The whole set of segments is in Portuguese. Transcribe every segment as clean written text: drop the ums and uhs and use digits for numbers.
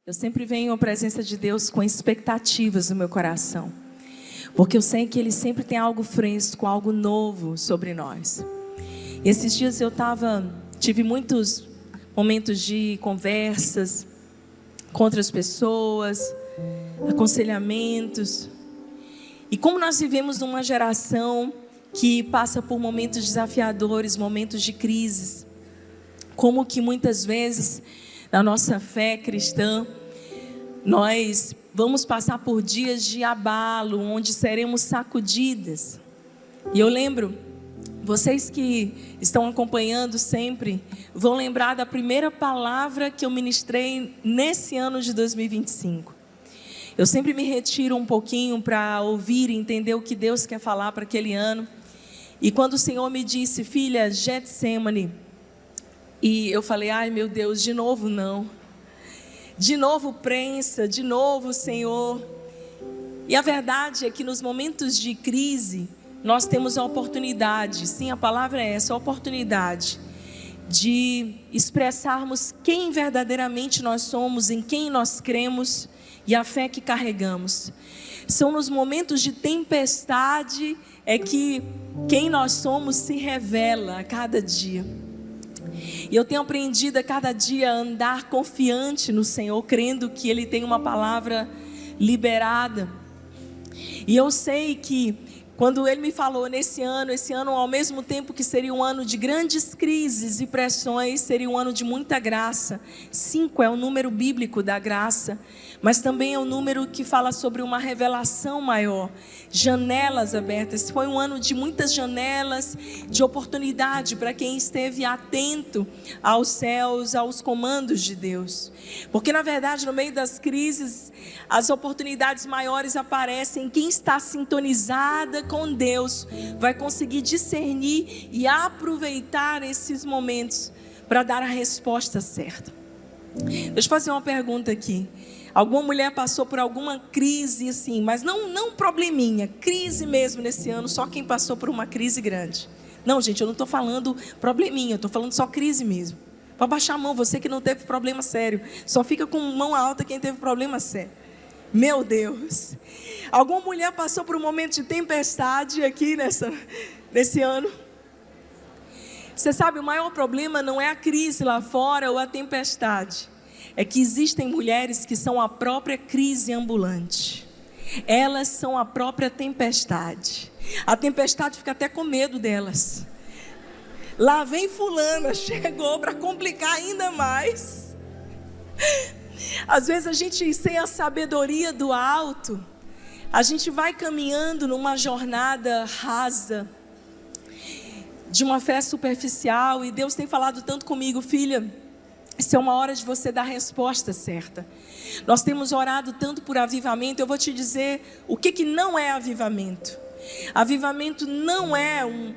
Eu sempre venho à presença de Deus com expectativas no meu coração, porque eu sei que Ele sempre tem algo fresco, algo novo sobre nós. E esses dias tive muitos momentos de conversas com outras pessoas, aconselhamentos. E como nós vivemos numa geração que passa por momentos desafiadores, momentos de crises, como que muitas vezes na nossa fé cristã, nós vamos passar por dias de abalo, onde seremos sacudidas. E eu lembro, vocês que estão acompanhando sempre, vão lembrar da primeira palavra que eu ministrei nesse ano de 2025. Eu sempre me retiro um pouquinho para ouvir e entender o que Deus quer falar para aquele ano. E quando o Senhor me disse, filha, Getsemane, e eu falei, ai meu Deus, de novo não. De novo prensa, de novo Senhor. E a verdade é que nos momentos de crise, nós temos a oportunidade, sim, a palavra é essa, a oportunidade de expressarmos quem verdadeiramente nós somos, em quem nós cremos e a fé que carregamos. São nos momentos de tempestade é que quem nós somos se revela a cada dia. E eu tenho aprendido a cada dia a andar confiante no Senhor, crendo que Ele tem uma palavra liberada. E eu sei que quando Ele me falou esse ano ao mesmo tempo que seria um ano de grandes crises e pressões, seria um ano de muita graça. 5 é o número bíblico da graça, mas também é o número que fala sobre uma revelação maior, janelas abertas. Foi um ano de muitas janelas, de oportunidade para quem esteve atento aos céus, aos comandos de Deus. Porque na verdade no meio das crises, as oportunidades maiores aparecem. Quem está sintonizada com Deus vai conseguir discernir e aproveitar esses momentos para dar a resposta certa. Deixa eu fazer uma pergunta aqui. Alguma mulher passou por alguma crise assim, mas não probleminha, crise mesmo nesse ano, só quem passou por uma crise grande. Não, gente, eu não estou falando probleminha, eu estou falando só crise mesmo. Para baixar a mão, você que não teve problema sério, só fica com mão alta quem teve problema sério. Meu Deus, alguma mulher passou por um momento de tempestade aqui nesse ano? Você sabe, o maior problema não é a crise lá fora ou a tempestade. É que existem mulheres que são a própria crise ambulante. Elas são a própria tempestade. A tempestade fica até com medo delas. Lá vem fulana, chegou para complicar ainda mais. Às vezes a gente, sem a sabedoria do alto, a gente vai caminhando numa jornada rasa, de uma fé superficial. E Deus tem falado tanto comigo, filha, essa é uma hora de você dar a resposta certa. Nós temos orado tanto por avivamento. Eu vou te dizer o que não é avivamento. Avivamento não é um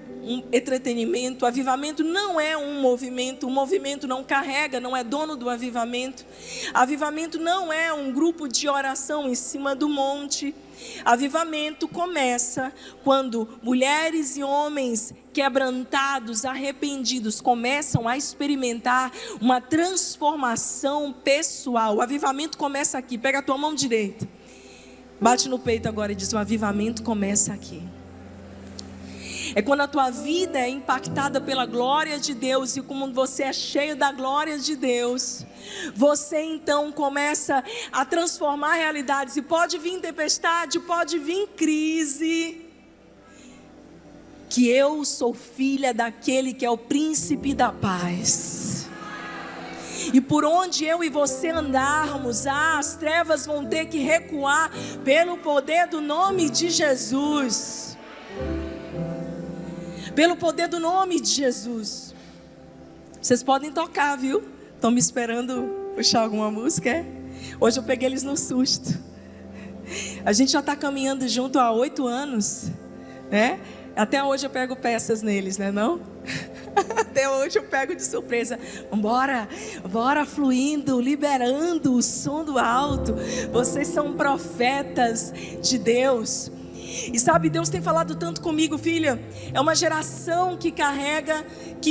entretenimento. Avivamento não é um movimento. O movimento não carrega, não é dono do avivamento. Avivamento não é um grupo de oração em cima do monte. Avivamento começa quando mulheres e homens quebrantados, arrependidos, começam a experimentar uma transformação pessoal. O avivamento começa aqui. Pega a tua mão direita, bate no peito agora e diz: o avivamento começa aqui. É quando a tua vida é impactada pela glória de Deus. E como você é cheio da glória de Deus, você então começa a transformar realidades. E pode vir tempestade, pode vir crise, que eu sou filha daquele que é o príncipe da paz. E por onde eu e você andarmos, as trevas vão ter que recuar pelo poder do nome de Jesus. Pelo poder do nome de Jesus. Vocês podem tocar, viu? Estão me esperando puxar alguma música, é? Hoje eu peguei eles no susto. A gente já está caminhando junto há 8 anos, né? Até hoje eu pego peças neles, né não? Até hoje eu pego de surpresa. Bora fluindo, liberando o som do alto. Vocês são profetas de Deus. E sabe, Deus tem falado tanto comigo, filha. É uma geração que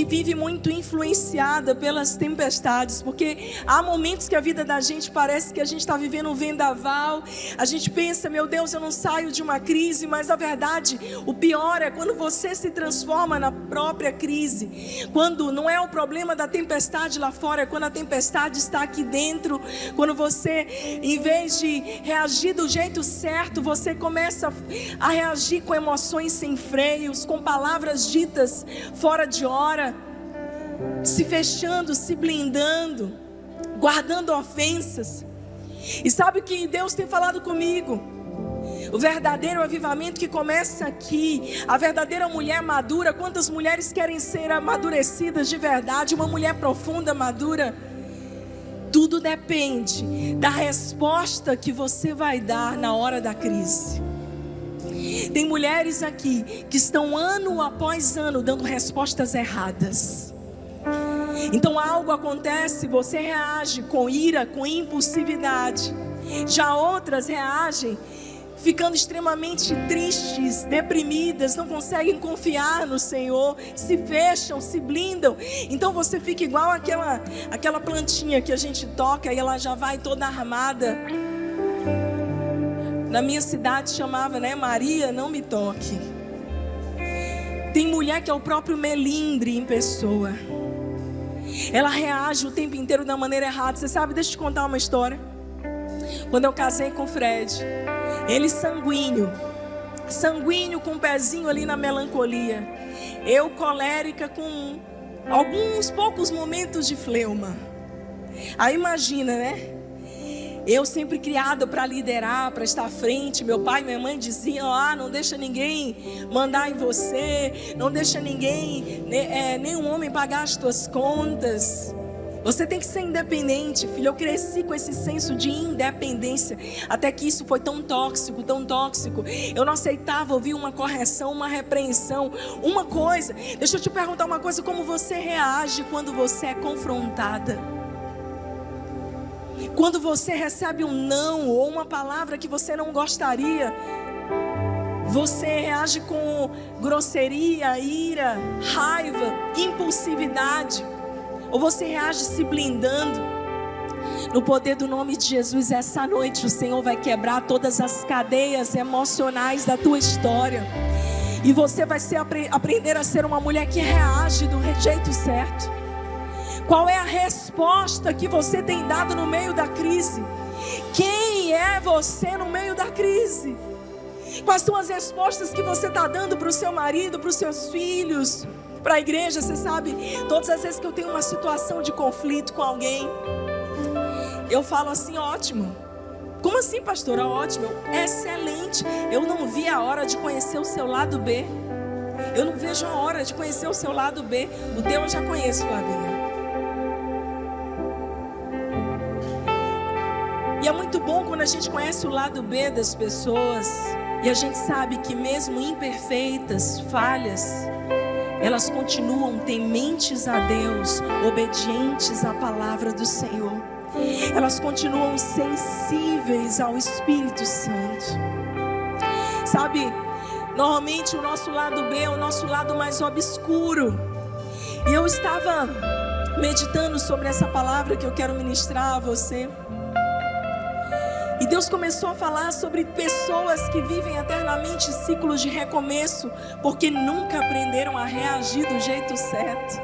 vive muito influenciada pelas tempestades. Porque há momentos que a vida da gente parece que a gente está vivendo um vendaval. A gente pensa, meu Deus, eu não saio de uma crise. Mas na verdade, o pior é quando você se transforma na própria crise. Quando não é o problema da tempestade lá fora, é quando a tempestade está aqui dentro. Quando você, em vez de reagir do jeito certo, você começa a reagir com emoções sem freios, com palavras ditas fora de hora, se fechando, se blindando, guardando ofensas. E sabe o que Deus tem falado comigo? O verdadeiro avivamento que começa aqui, a verdadeira mulher madura. Quantas mulheres querem ser amadurecidas de verdade? Uma mulher profunda, madura. Tudo depende da resposta que você vai dar na hora da crise. Tem mulheres aqui que estão ano após ano dando respostas erradas. Então algo acontece, você reage com ira, com impulsividade. Já outras reagem ficando extremamente tristes, deprimidas, não conseguem confiar no Senhor, se fecham, se blindam. Então você fica igual aquela plantinha que a gente toca e ela já vai toda armada. Na minha cidade chamava, Maria, não me toque. Tem mulher que é o próprio melindre em pessoa. Ela reage o tempo inteiro da maneira errada. Você sabe, deixa eu te contar uma história. Quando eu casei com o Fred, ele sanguíneo com um pezinho ali na melancolia. Eu colérica com alguns poucos momentos de fleuma. Aí imagina, Eu sempre criada para liderar, para estar à frente. Meu pai e minha mãe diziam, não deixa ninguém mandar em você. Não deixa nenhum homem pagar as tuas contas. Você tem que ser independente, filho. Eu cresci com esse senso de independência. Até que isso foi tão tóxico, tão tóxico. Eu não aceitava ouvir uma correção, uma repreensão, uma coisa. Deixa eu te perguntar uma coisa. Como você reage quando você é confrontada? Quando você recebe um não ou uma palavra que você não gostaria, você reage com grosseria, ira, raiva, impulsividade? Ou você reage se blindando? No poder do nome de Jesus, essa noite o Senhor vai quebrar todas as cadeias emocionais da tua história. E você vai aprender a ser uma mulher que reage do jeito certo. Qual é a resposta que você tem dado no meio da crise? Quem é você no meio da crise? Quais são as respostas que você está dando para o seu marido, para os seus filhos, para a igreja? Você sabe, todas as vezes que eu tenho uma situação de conflito com alguém, eu falo assim, ótimo. Como assim, pastora? Ótimo, excelente. Eu não vi a hora de conhecer o seu lado B. Eu não vejo a hora de conhecer o seu lado B. O teu eu já conheço, Flavinha. E é muito bom quando a gente conhece o lado B das pessoas. E a gente sabe que mesmo imperfeitas, falhas, elas continuam tementes a Deus, obedientes à palavra do Senhor. Elas continuam sensíveis ao Espírito Santo. Sabe, normalmente o nosso lado B é o nosso lado mais obscuro. E eu estava meditando sobre essa palavra que eu quero ministrar a você. E Deus começou a falar sobre pessoas que vivem eternamente ciclos de recomeço, porque nunca aprenderam a reagir do jeito certo.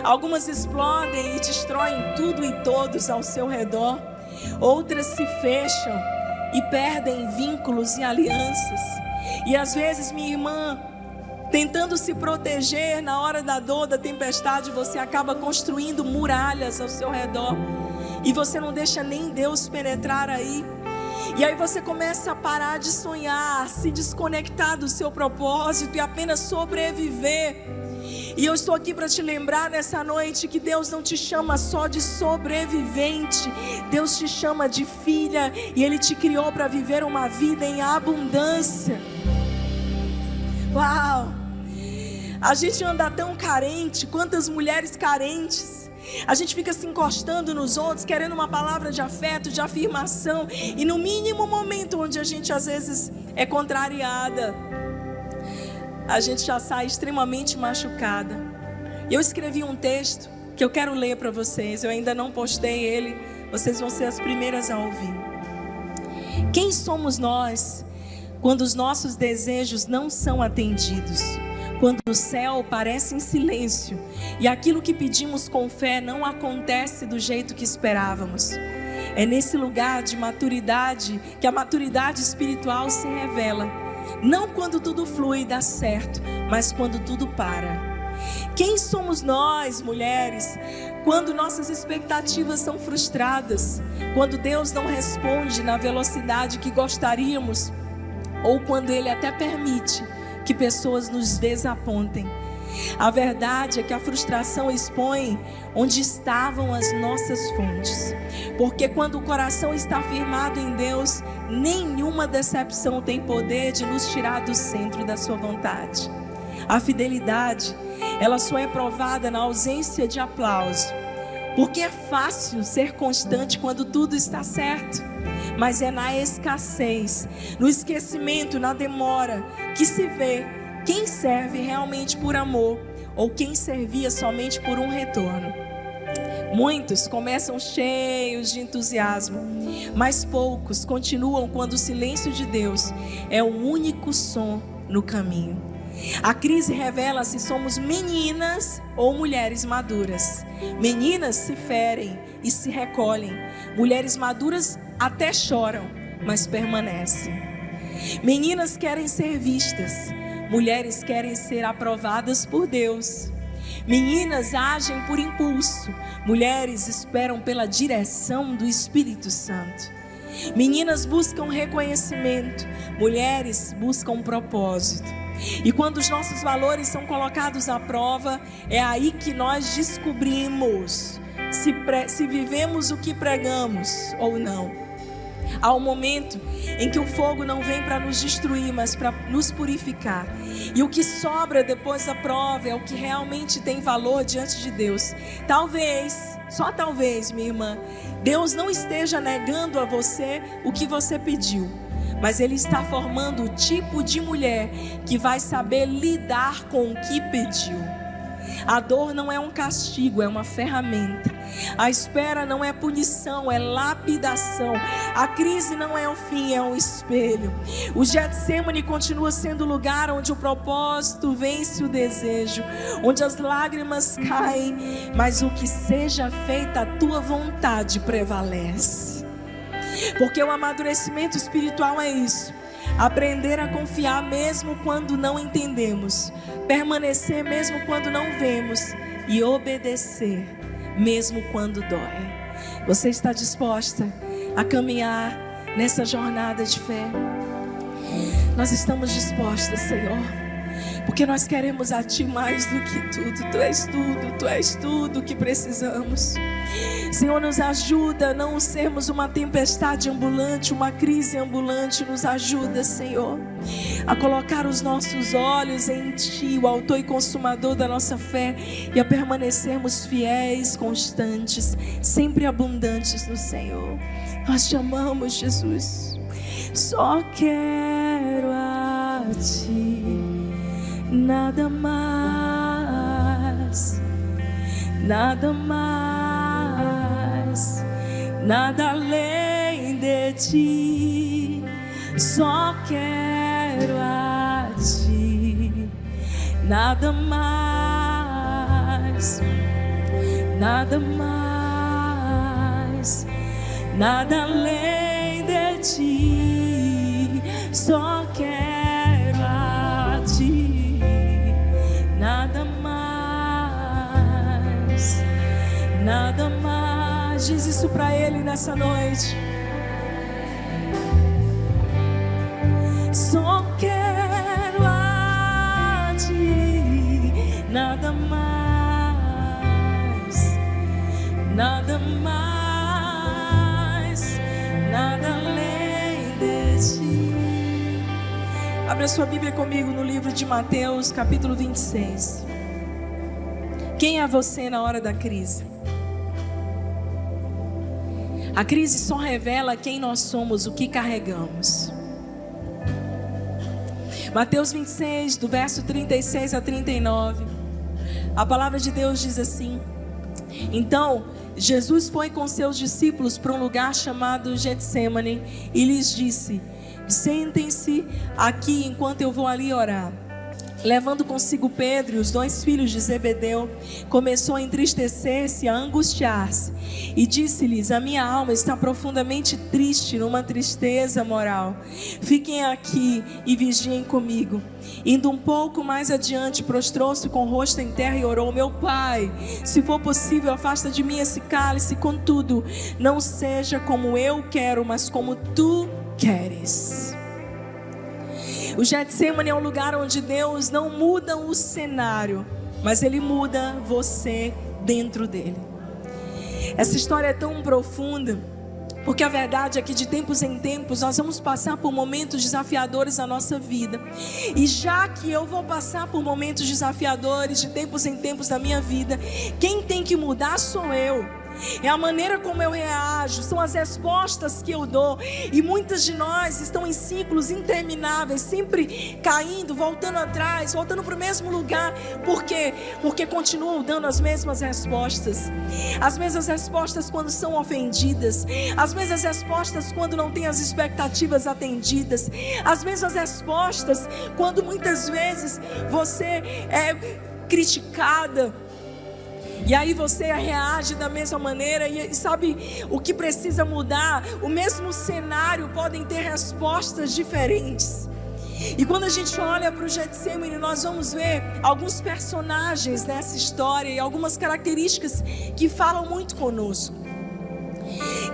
Algumas explodem e destroem tudo e todos ao seu redor. Outras se fecham e perdem vínculos e alianças. E às vezes, minha irmã, tentando se proteger na hora da dor, da tempestade, você acaba construindo muralhas ao seu redor. E você não deixa nem Deus penetrar aí. E aí você começa a parar de sonhar, se desconectar do seu propósito e apenas sobreviver. E eu estou aqui para te lembrar nessa noite que Deus não te chama só de sobrevivente. Deus te chama de filha e Ele te criou para viver uma vida em abundância. Uau! A gente anda tão carente, quantas mulheres carentes. A gente fica se encostando nos outros, querendo uma palavra de afeto, de afirmação. E no mínimo momento onde a gente às vezes é contrariada, a gente já sai extremamente machucada. Eu escrevi um texto que eu quero ler para vocês. Eu ainda não postei ele, vocês vão ser as primeiras a ouvir. Quem somos nós quando os nossos desejos não são atendidos? Quando o céu parece em silêncio e aquilo que pedimos com fé não acontece do jeito que esperávamos. É nesse lugar de maturidade que a maturidade espiritual se revela. Não quando tudo flui e dá certo, mas quando tudo para. Quem somos nós, mulheres, quando nossas expectativas são frustradas? Quando Deus não responde na velocidade que gostaríamos? Ou quando Ele até permite que pessoas nos desapontem? A verdade é que a frustração expõe onde estavam as nossas fontes. Porque quando o coração está firmado em Deus, nenhuma decepção tem poder de nos tirar do centro da sua vontade. A fidelidade, ela só é provada na ausência de aplauso. Porque é fácil ser constante quando tudo está certo. Mas é na escassez, no esquecimento, na demora, que se vê quem serve realmente por amor ou quem servia somente por um retorno. Muitos começam cheios de entusiasmo, mas poucos continuam quando o silêncio de Deus é o único som no caminho. A crise revela se somos meninas ou mulheres maduras. Meninas se ferem e se recolhem. Mulheres maduras até choram, mas permanecem. Meninas querem ser vistas. Mulheres querem ser aprovadas por Deus. Meninas agem por impulso. Mulheres esperam pela direção do Espírito Santo. Meninas buscam reconhecimento. Mulheres buscam propósito. E quando os nossos valores são colocados à prova, é aí que nós descobrimos se vivemos o que pregamos ou não. Há um momento em que o fogo não vem para nos destruir, mas para nos purificar. E o que sobra depois da prova é o que realmente tem valor diante de Deus. Talvez, só talvez, minha irmã, Deus não esteja negando a você o que você pediu, mas Ele está formando o tipo de mulher que vai saber lidar com o que pediu. A dor não é um castigo, é uma ferramenta. A espera não é punição, é lapidação. A crise não é o fim, é um espelho. O Getsemane continua sendo o lugar onde o propósito vence o desejo, onde as lágrimas caem, mas o que seja feita a tua vontade prevalece. Porque o amadurecimento espiritual é isso: aprender a confiar mesmo quando não entendemos, permanecer mesmo quando não vemos e obedecer mesmo quando dói. Você está disposta a caminhar nessa jornada de fé? Nós estamos dispostas, Senhor, porque nós queremos a Ti mais do que tudo. Tu és tudo que precisamos. Senhor, nos ajuda a não sermos uma tempestade ambulante, uma crise ambulante. Nos ajuda, Senhor, a colocar os nossos olhos em Ti, o autor e consumador da nossa fé, e a permanecermos fiéis, constantes, sempre abundantes no Senhor. Nós te amamos, Jesus. Só quero a Ti, nada mais, nada mais, nada além de Ti. Só quero a Ti, nada mais, nada mais, nada além de Ti. Só quero a Ti, nada mais, nada mais. Diz isso para Ele nessa noite. Só quero a Ti, nada mais, nada mais, nada além de Ti. Abra sua Bíblia comigo no livro de Mateus, capítulo 26. Quem é você na hora da crise? A crise só revela quem nós somos, o que carregamos. Mateus 26, do verso 36 a 39. A palavra de Deus diz assim: então Jesus foi com seus discípulos para um lugar chamado Getsêmani e lhes disse: sentem-se aqui enquanto eu vou ali orar. Levando consigo Pedro e os 2 filhos de Zebedeu, começou a entristecer-se, a angustiar-se, e disse-lhes: a minha alma está profundamente triste, numa tristeza moral. Fiquem aqui e vigiem comigo. Indo um pouco mais adiante, prostrou-se com o rosto em terra e orou: meu Pai, se for possível, afasta de mim esse cálice, contudo, não seja como eu quero, mas como tu queres. O Getsêmani é um lugar onde Deus não muda o cenário, mas Ele muda você dentro dele. Essa história é tão profunda, porque a verdade é que de tempos em tempos nós vamos passar por momentos desafiadores na nossa vida. E já que eu vou passar por momentos desafiadores de tempos em tempos na minha vida, quem tem que mudar sou eu. É a maneira como eu reajo, são as respostas que eu dou. E muitas de nós estão em ciclos intermináveis, sempre caindo, voltando atrás, voltando para o mesmo lugar. Por quê? Porque continuam dando as mesmas respostas. As mesmas respostas quando são ofendidas, as mesmas respostas quando não têm as expectativas atendidas, as mesmas respostas quando muitas vezes você é criticada. E aí você reage da mesma maneira. E sabe o que precisa mudar? O mesmo cenário podem ter respostas diferentes. E quando a gente olha para o Getsêmani, nós vamos ver alguns personagens nessa história e algumas características que falam muito conosco.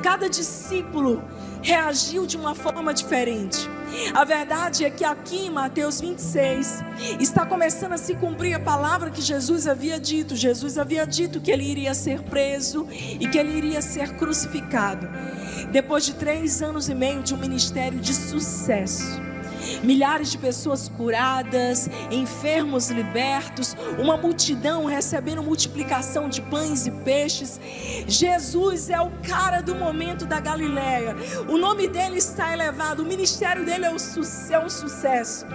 Cada discípulo reagiu de uma forma diferente. A verdade é que aqui em Mateus 26 está começando a se cumprir a palavra que Jesus havia dito. Jesus havia dito que ele iria ser preso e que ele iria ser crucificado. Depois de 3 anos e meio de um ministério de sucesso, milhares de pessoas curadas, enfermos libertos, uma multidão recebendo multiplicação de pães e peixes. Jesus é o cara do momento da Galileia. O nome dele está elevado, o ministério dele é um sucesso.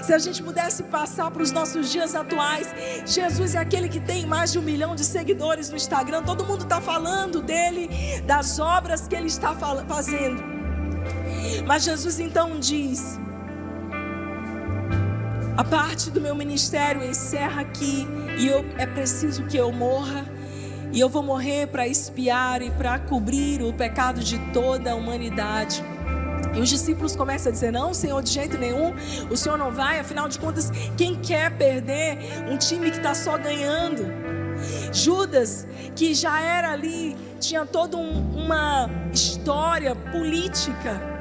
Se a gente pudesse passar para os nossos dias atuais, Jesus é aquele que tem mais de 1 milhão de seguidores no Instagram. Todo mundo está falando dele, das obras que ele está fazendo. Mas Jesus então diz: a parte do meu ministério encerra aqui, e é preciso que eu morra, e eu vou morrer para expiar e para cobrir o pecado de toda a humanidade. E os discípulos começam a dizer: não, Senhor, de jeito nenhum, o Senhor não vai. Afinal de contas, quem quer perder um time que está só ganhando? Judas, que já era ali, tinha toda uma história política.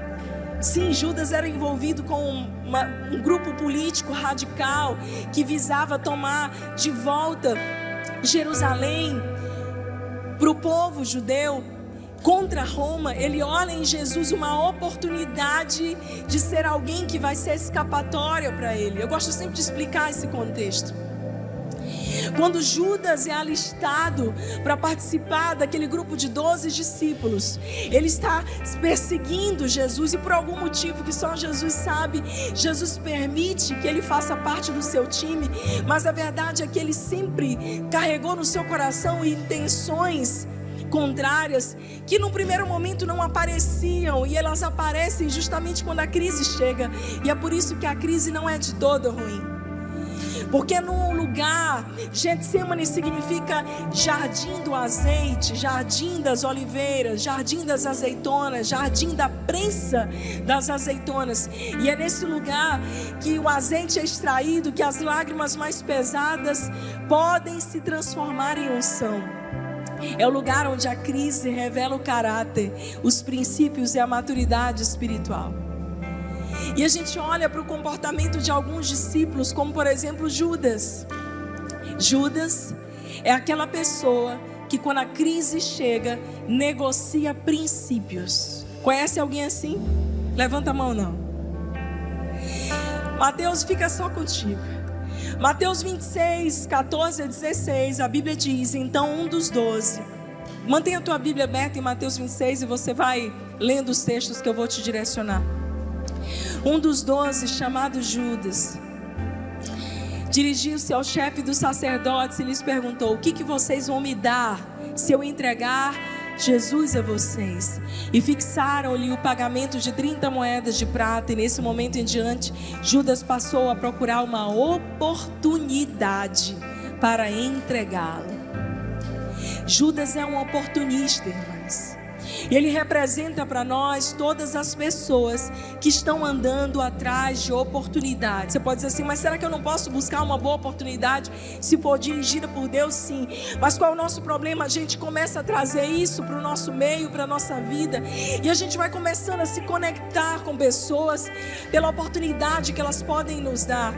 Sim, Judas era envolvido com um grupo político radical que visava tomar de volta Jerusalém para o povo judeu contra Roma. Ele olha em Jesus uma oportunidade de ser alguém que vai ser escapatória para ele. Eu gosto sempre de explicar esse contexto. Quando Judas é alistado para participar daquele grupo de 12 discípulos, ele está perseguindo Jesus, e por algum motivo que só Jesus sabe, Jesus permite que ele faça parte do seu time. Mas a verdade é que ele sempre carregou no seu coração intenções contrárias que no primeiro momento não apareciam, e elas aparecem justamente quando a crise chega. E é por isso que a crise não é de todo ruim. Porque num lugar, Getsêmani significa jardim do azeite, jardim das oliveiras, jardim das azeitonas, jardim da prensa das azeitonas. E é nesse lugar que o azeite é extraído, que as lágrimas mais pesadas podem se transformar em unção. É o lugar onde a crise revela o caráter, os princípios e a maturidade espiritual. E a gente olha para o comportamento de alguns discípulos, como por exemplo Judas. Judas é aquela pessoa que quando a crise chega, negocia princípios. Conhece alguém assim? Levanta a mão, não. Mateus, fica só contigo. Mateus 26, 14 a 16, a Bíblia diz: então um dos 12, mantenha a tua Bíblia aberta em Mateus 26 e você vai lendo os textos que eu vou te direcionar. Um dos 12, chamado Judas, dirigiu-se ao chefe dos sacerdotes e lhes perguntou: o que vocês vão me dar se eu entregar Jesus a vocês? E fixaram-lhe o pagamento de 30 moedas de prata. E nesse momento em diante, Judas passou a procurar uma oportunidade para entregá-lo. Judas é um oportunista, irmãs. Ele representa para nós todas as pessoas que estão andando atrás de oportunidades. Você pode dizer assim: mas será que eu não posso buscar uma boa oportunidade se for dirigida por Deus? Sim. Mas qual é o nosso problema? A gente começa a trazer isso para o nosso meio, para a nossa vida, e a gente vai começando a se conectar com pessoas pela oportunidade que elas podem nos dar.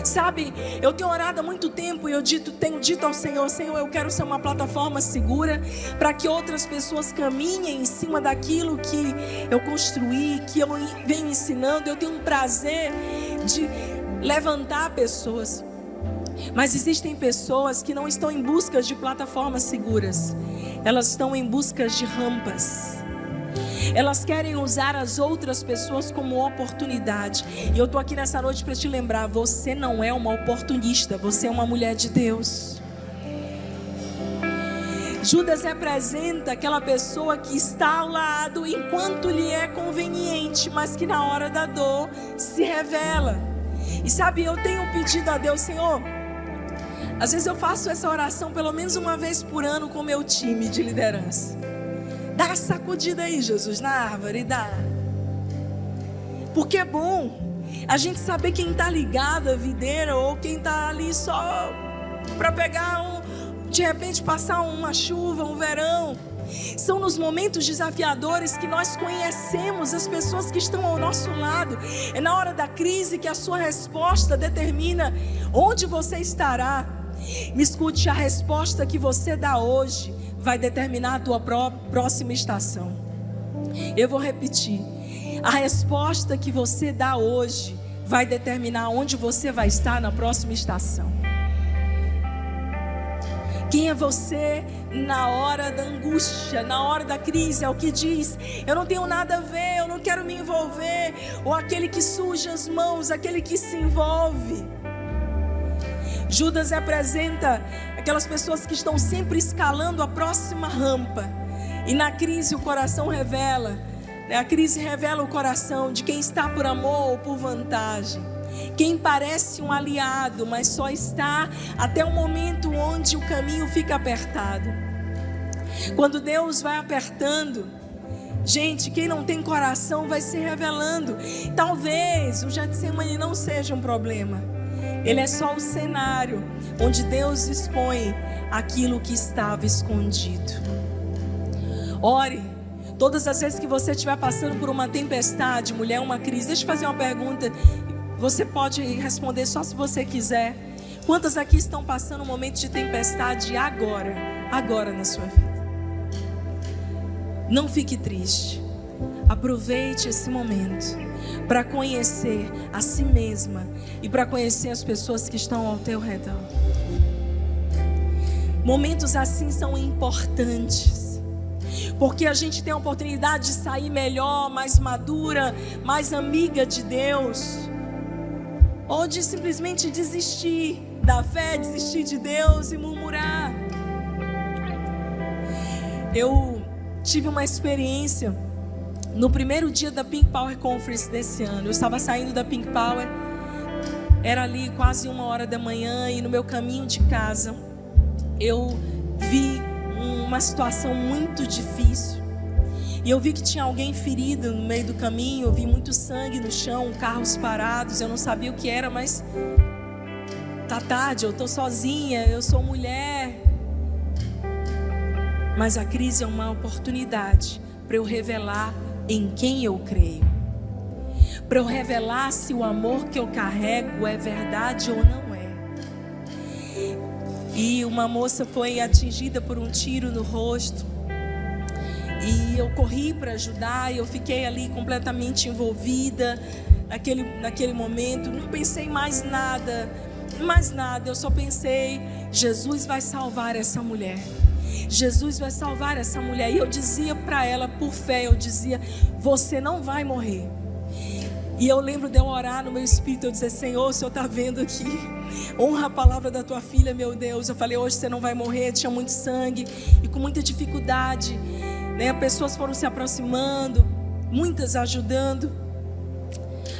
Sabe, eu tenho orado há muito tempo e eu tenho dito ao Senhor: Senhor, eu quero ser uma plataforma segura para que outras pessoas caminhem em cima daquilo que eu construí, que eu venho ensinando. Eu tenho um prazer de levantar pessoas. Mas existem pessoas que não estão em busca de plataformas seguras, elas estão em busca de rampas. Elas querem usar as outras pessoas como oportunidade. E eu estou aqui nessa noite para te lembrar: você não é uma oportunista, você é uma mulher de Deus. Judas representa aquela pessoa que está ao lado enquanto lhe é conveniente, mas que na hora da dor se revela. E sabe, eu tenho pedido a Deus: Senhor, às vezes eu faço essa oração pelo menos uma vez por ano com o meu time de liderança. Dá a sacudida aí, Jesus, na árvore, dá. Porque é bom a gente saber quem está ligado à videira ou quem está ali só para pegar de repente passar uma chuva, um verão. São nos momentos desafiadores que nós conhecemos as pessoas que estão ao nosso lado. É na hora da crise que a sua resposta determina onde você estará. Me escute: a resposta que você dá hoje vai determinar a tua próxima estação. Eu vou repetir: a resposta que você dá hoje vai determinar onde você vai estar na próxima estação. Quem é você na hora da angústia, na hora da crise? É o que diz: eu não tenho nada a ver, eu não quero me envolver. Ou aquele que suja as mãos, aquele que se envolve. Judas representa aquelas pessoas que estão sempre escalando a próxima rampa. E na crise o coração revela, a crise revela o coração de quem está por amor ou por vantagem. Quem parece um aliado, mas só está até o momento onde o caminho fica apertado. Quando Deus vai apertando, gente, quem não tem coração vai se revelando. Talvez o Getsemane não seja um problema. Ele é só o cenário onde Deus expõe aquilo que estava escondido. Ore. Todas as vezes que você estiver passando por uma tempestade, mulher, uma crise. Deixa eu fazer uma pergunta. Você pode responder só se você quiser. Quantas aqui estão passando um momento de tempestade agora na sua vida? Não fique triste. Aproveite esse momento para conhecer a si mesma e para conhecer as pessoas que estão ao teu redor. Momentos assim são importantes, porque a gente tem a oportunidade de sair melhor, mais madura, mais amiga de Deus, ou de simplesmente desistir da fé, desistir de Deus e murmurar. Eu tive uma experiência no primeiro dia da Pink Power Conference desse ano. Eu estava saindo da Pink Power, era ali quase 1h da manhã, e no meu caminho de casa eu vi uma situação muito difícil. E eu vi que tinha alguém ferido no meio do caminho. Eu vi muito sangue no chão, carros parados. Eu não sabia o que era, mas tá tarde, eu estou sozinha, eu sou mulher. Mas a crise é uma oportunidade para eu revelar em quem eu creio, para eu revelar se o amor que eu carrego é verdade ou não é. E uma moça foi atingida por um tiro no rosto, e eu corri para ajudar, e eu fiquei ali completamente envolvida naquele momento. Não pensei mais nada, eu só pensei: Jesus vai salvar essa mulher. Jesus vai salvar essa mulher. E eu dizia para ela, por fé, eu dizia: você não vai morrer. E eu lembro de eu orar no meu espírito, eu dizer: Senhor, o Senhor está vendo aqui, honra a palavra da tua filha, meu Deus. Eu falei: hoje você não vai morrer. Tinha muito sangue e com muita dificuldade, né? Pessoas foram se aproximando, muitas ajudando.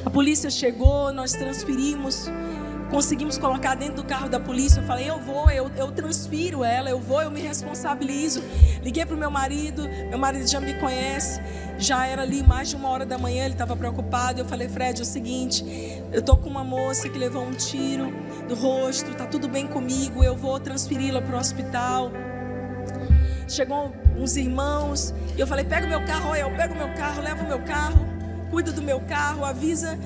A polícia chegou, nós transferimos, conseguimos colocar dentro do carro da polícia. Eu falei: eu transfiro ela, eu me responsabilizo. Liguei para o meu marido já me conhece, já era ali mais de 1h da manhã, ele estava preocupado. Eu falei: Fred, é o seguinte, eu estou com uma moça que levou um tiro no rosto, está tudo bem comigo, eu vou transferi-la para o hospital. Chegou uns irmãos, e eu falei: pega o meu carro, eu pego o meu carro, levo o meu carro, cuida do meu carro, avisa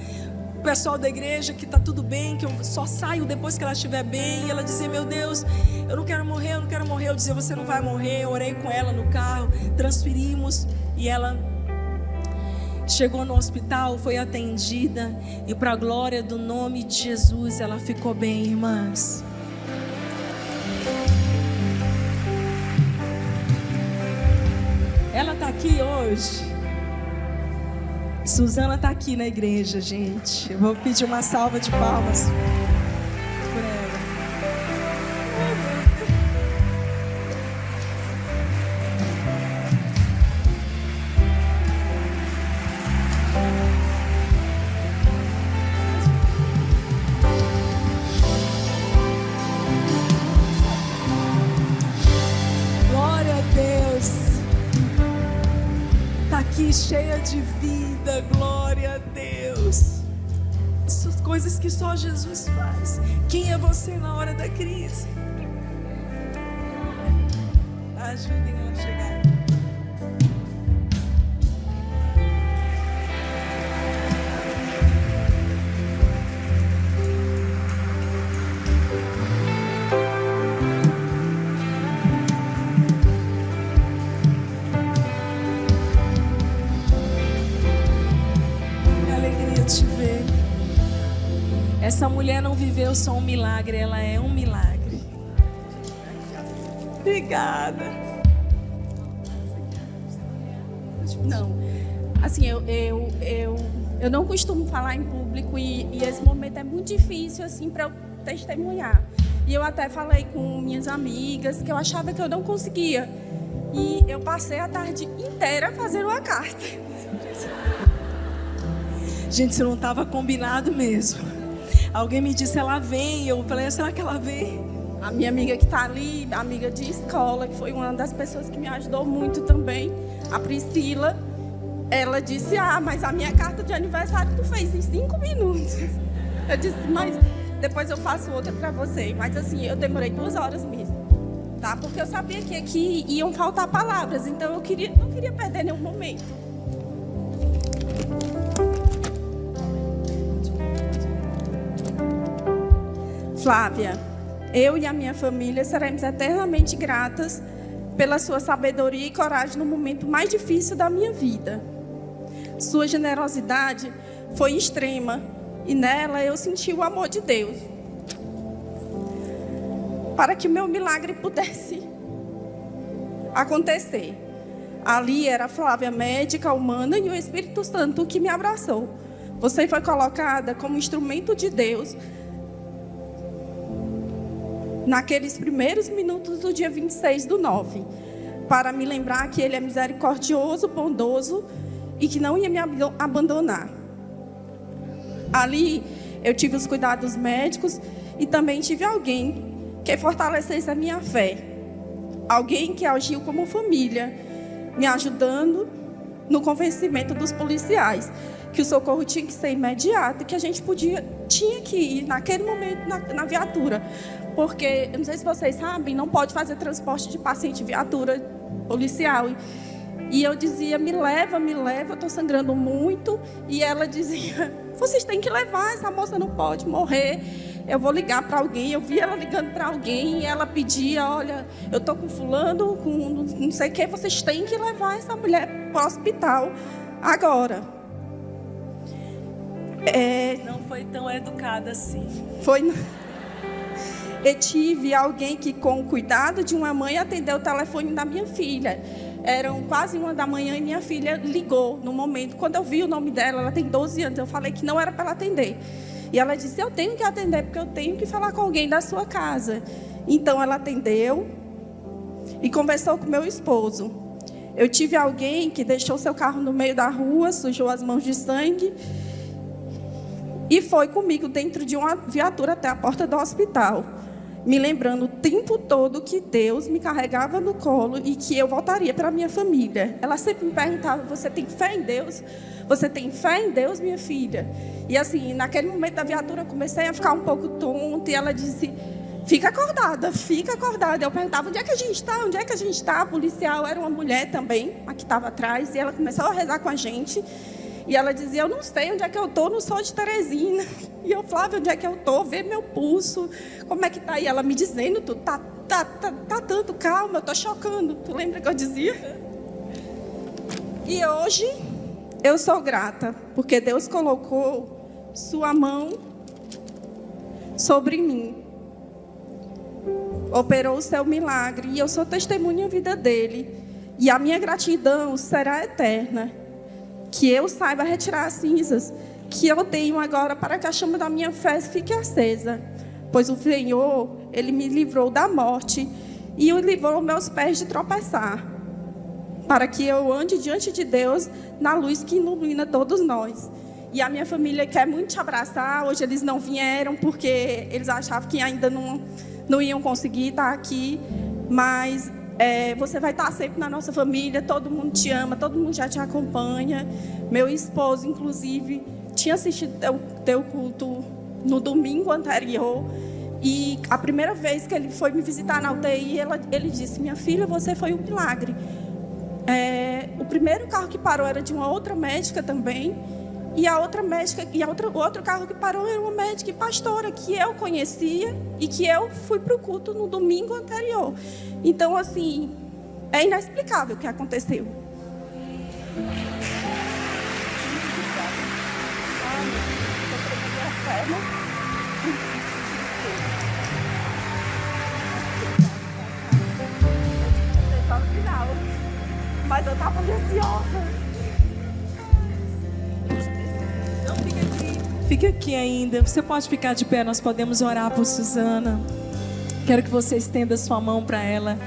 o pessoal da igreja que está tudo bem, que eu só saio depois que ela estiver bem. E ela dizia: meu Deus, eu não quero morrer, eu não quero morrer. Eu dizia: você não vai morrer. Eu orei com ela no carro, transferimos, e ela chegou no hospital, foi atendida, e para a glória do nome de Jesus, ela ficou bem, irmãs. Ela está aqui hoje. Suzana está aqui na igreja, gente. Eu vou pedir uma salva de palmas por ela. Glória a Deus. Está aqui cheia de vida. Glória a Deus. Essas coisas que só Jesus faz. Quem é você na hora da crise? Ajudem ela a chegar. Essa mulher não viveu só um milagre, ela é um milagre. Obrigada. Não, assim, eu não costumo falar em público e esse momento é muito difícil, assim, para eu testemunhar. E eu até falei com minhas amigas que eu achava que eu não conseguia. E eu passei a tarde inteira fazendo uma carta. Gente, isso não estava combinado mesmo. Alguém me disse: ela vem. Eu falei: será que ela vem? A minha amiga que está ali, amiga de escola, que foi uma das pessoas que me ajudou muito também, a Priscila, ela disse: mas a minha carta de aniversário tu fez em 5 minutos. Eu disse: mas depois eu faço outra para você. Mas assim, eu demorei 2 horas mesmo, tá? Porque eu sabia que aqui iam faltar palavras, então eu não queria perder nenhum momento. Flávia, eu e a minha família seremos eternamente gratas pela sua sabedoria e coragem no momento mais difícil da minha vida. Sua generosidade foi extrema e nela eu senti o amor de Deus. Para que o meu milagre pudesse acontecer. Ali era a Flávia médica, humana, e o Espírito Santo que me abraçou. Você foi colocada como instrumento de Deus naqueles primeiros minutos do dia 26/9, para me lembrar que Ele é misericordioso, bondoso e que não ia me abandonar. Ali eu tive os cuidados médicos e também tive alguém que fortalecesse a minha fé. Alguém que agiu como família, me ajudando no convencimento dos policiais que o socorro tinha que ser imediato e que a gente tinha que ir naquele momento na viatura. Porque, eu não sei se vocês sabem, não pode fazer transporte de paciente viatura policial. E eu dizia: me leva, eu estou sangrando muito. E ela dizia: vocês têm que levar, essa moça não pode morrer. Eu vou ligar para alguém. Eu vi ela ligando para alguém e ela pedia: olha, eu estou com fulano, com não sei o que, vocês têm que levar essa mulher para o hospital agora. Não foi tão educada assim. Foi. Eu tive alguém que, com o cuidado de uma mãe, atendeu o telefone da minha filha. eram quase 1h e minha filha ligou no momento. Quando eu vi o nome dela, ela tem 12 anos, eu falei que não era para ela atender. E ela disse, eu tenho que atender porque eu tenho que falar com alguém da sua casa. Então ela atendeu e conversou com meu esposo. Eu tive alguém que deixou seu carro no meio da rua, sujou as mãos de sangue e foi comigo dentro de uma viatura até a porta do hospital, me lembrando o tempo todo que Deus me carregava no colo e que eu voltaria para a minha família. Ela sempre me perguntava, você tem fé em Deus? Você tem fé em Deus, minha filha? E assim, naquele momento da viatura, eu comecei a ficar um pouco tonta e ela disse, fica acordada, fica acordada. Eu perguntava, onde é que a gente está? Onde é que a gente está? A policial era uma mulher também, a que estava atrás, e ela começou a rezar com a gente. E ela dizia, eu não sei onde é que eu estou, não sou de Teresina. E eu, Flávia, onde é que eu estou? Vê meu pulso, como é que está? E ela me dizendo, tá tanto, calma, eu estou chocando. Tu lembra que eu dizia? E hoje, eu sou grata, porque Deus colocou sua mão sobre mim. Operou o seu milagre, e eu sou testemunha da vida dele. E a minha gratidão será eterna. Que eu saiba retirar as cinzas que eu tenho agora para que a chama da minha fé fique acesa. Pois o Senhor, Ele me livrou da morte e o livrou meus pés de tropeçar. Para que eu ande diante de Deus na luz que ilumina todos nós. E a minha família quer muito te abraçar. Hoje eles não vieram porque eles achavam que ainda não iam conseguir estar aqui. Mas você vai estar sempre na nossa família, todo mundo te ama, todo mundo já te acompanha. Meu esposo, inclusive, tinha assistido teu culto no domingo anterior. E a primeira vez que ele foi me visitar na UTI, ele disse, minha filha, você foi um milagre. O primeiro carro que parou era de uma outra médica também. E a outra médica, o outro carro que parou era uma médica e pastora que eu conhecia e que eu fui para o culto no domingo anterior. Então, assim, é inexplicável o que aconteceu. Mas eu estava ansiosa. Fique aqui ainda. Você pode ficar de pé, nós podemos orar por Suzana. Quero que você estenda sua mão para ela.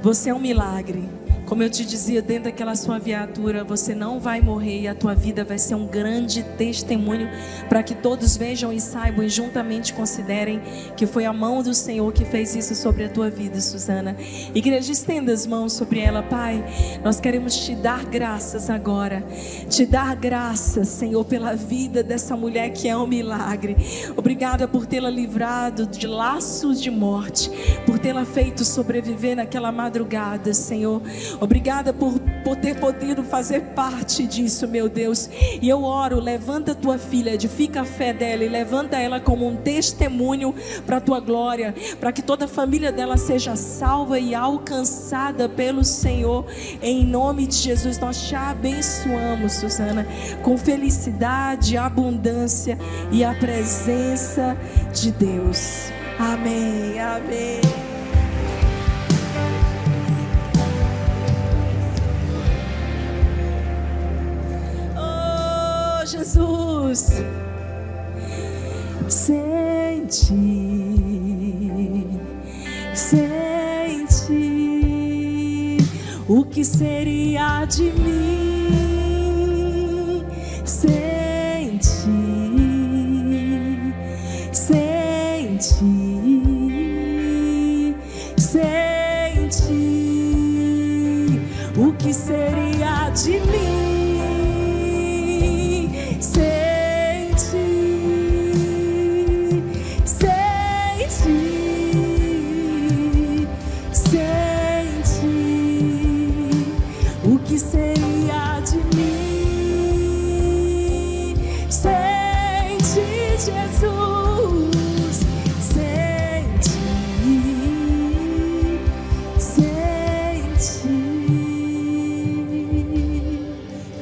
Você é um milagre. Como eu te dizia, dentro daquela sua viatura, você não vai morrer e a tua vida vai ser um grande testemunho para que todos vejam e saibam e juntamente considerem que foi a mão do Senhor que fez isso sobre a tua vida, Suzana. Igreja, estenda as mãos sobre ela, Pai. Nós queremos te dar graças agora. Te dar graças, Senhor, pela vida dessa mulher que é um milagre. Obrigada por tê-la livrado de laços de morte, por tê-la feito sobreviver naquela madrugada, Senhor. Obrigada por ter podido fazer parte disso, meu Deus. E eu oro, levanta tua filha, edifica a fé dela e levanta ela como um testemunho para a tua glória, para que toda a família dela seja salva e alcançada pelo Senhor. Em nome de Jesus, nós te abençoamos, Suzana, com felicidade, abundância e a presença de Deus. Amém, amém. Jesus, sente o que seria de mim. Sente o que seria de mim.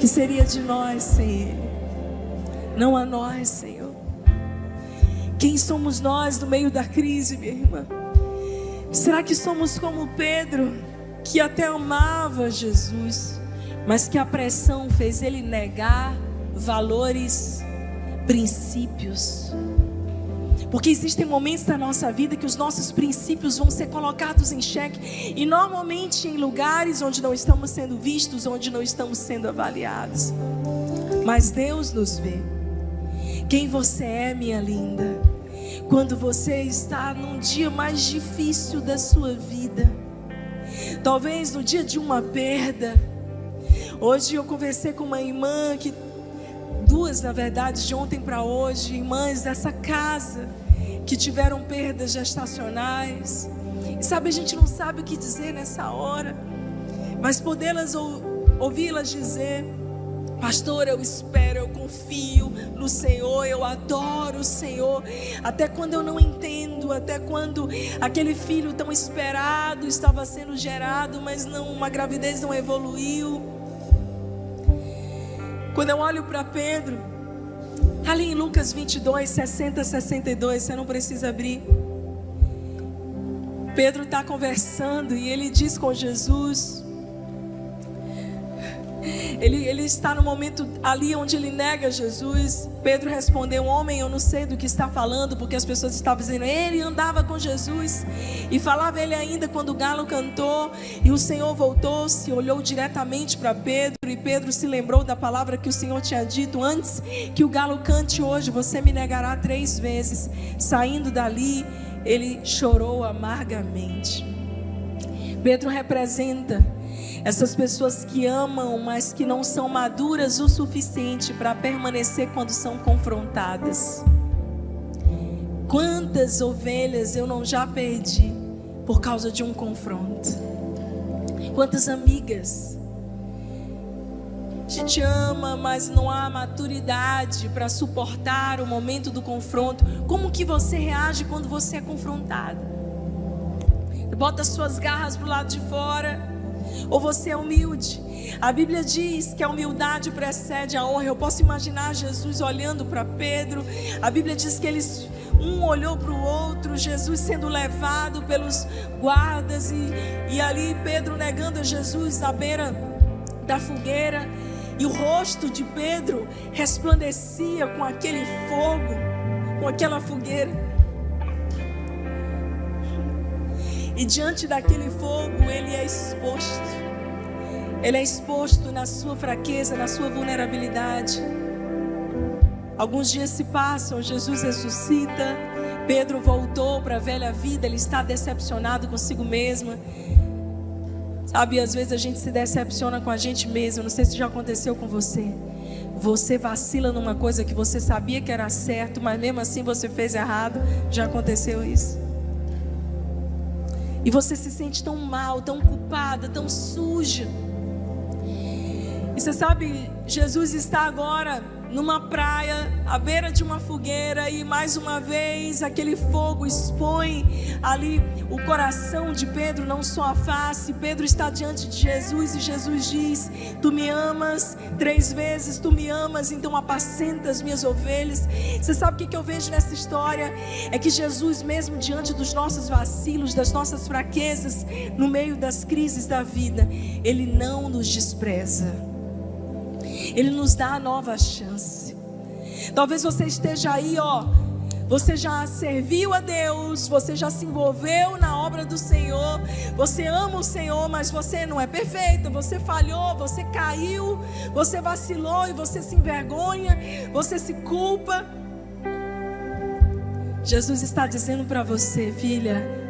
Seria de nós sem Ele, não a nós, Senhor. Quem somos nós no meio da crise, minha irmã? Será que somos como Pedro, que até amava Jesus, mas que a pressão fez ele negar valores, princípios. Porque existem momentos na nossa vida que os nossos princípios vão ser colocados em xeque, e normalmente em lugares onde não estamos sendo vistos, onde não estamos sendo avaliados. Mas Deus nos vê. Quem você é, minha linda, quando você está num dia mais difícil da sua vida, talvez no dia de uma perda. Hoje eu conversei com uma irmã, duas na verdade, de ontem para hoje, irmãs dessa casa, que tiveram perdas gestacionais. E sabe, a gente não sabe o que dizer nessa hora, mas podê-las ouvi-las dizer: pastor, eu espero, eu confio no Senhor, eu adoro o Senhor, até quando eu não entendo, até quando aquele filho tão esperado estava sendo gerado, mas uma gravidez não evoluiu. Quando eu olho para Pedro, ali em Lucas 22, 60, 62, você não precisa abrir. Pedro está conversando e ele diz com Jesus, ele está no momento ali onde ele nega Jesus. Pedro respondeu: homem, eu não sei do que está falando, porque as pessoas estavam dizendo, ele andava com Jesus. E falava ele ainda quando o galo cantou. E o Senhor voltou-se, olhou diretamente para Pedro, e Pedro se lembrou da palavra que o Senhor tinha dito: antes que o galo cante hoje, você me negará 3 vezes. Saindo dali, ele chorou amargamente. Pedro representa essas pessoas que amam, mas que não são maduras o suficiente para permanecer quando são confrontadas. Quantas ovelhas eu não já perdi por causa de um confronto? Quantas amigas? A gente ama, mas não há maturidade para suportar o momento do confronto. Como que você reage quando você é confrontado? Bota suas garras para o lado de fora, ou você é humilde? A Bíblia diz que a humildade precede a honra. Eu posso imaginar Jesus olhando para Pedro. A Bíblia diz que um olhou para o outro, Jesus sendo levado pelos guardas, e ali Pedro negando a Jesus à beira da fogueira. E o rosto de Pedro resplandecia com aquele fogo, com aquela fogueira. E diante daquele fogo, ele é exposto. Ele é exposto na sua fraqueza, na sua vulnerabilidade. Alguns dias se passam, Jesus ressuscita. Pedro voltou para a velha vida, ele está decepcionado consigo mesmo. Sabe, às vezes a gente se decepciona com a gente mesmo. Não sei se já aconteceu com você. Você vacila numa coisa que você sabia que era certo, mas mesmo assim você fez errado. Já aconteceu isso? E você se sente tão mal, tão culpada, tão suja. E você sabe, Jesus está agora numa praia, à beira de uma fogueira, e mais uma vez aquele fogo expõe ali o coração de Pedro, não só a face. Pedro está diante de Jesus e Jesus diz: tu me amas 3 vezes, tu me amas, então apacenta as minhas ovelhas. Você sabe o que eu vejo nessa história? É que Jesus, mesmo diante dos nossos vacilos, das nossas fraquezas, no meio das crises da vida, Ele não nos despreza. Ele nos dá a nova chance. Talvez você esteja aí, você já serviu a Deus, você já se envolveu na obra do Senhor, você ama o Senhor, mas você não é perfeita, você falhou, você caiu, você vacilou e você se envergonha, você se culpa. Jesus está dizendo para você: filha,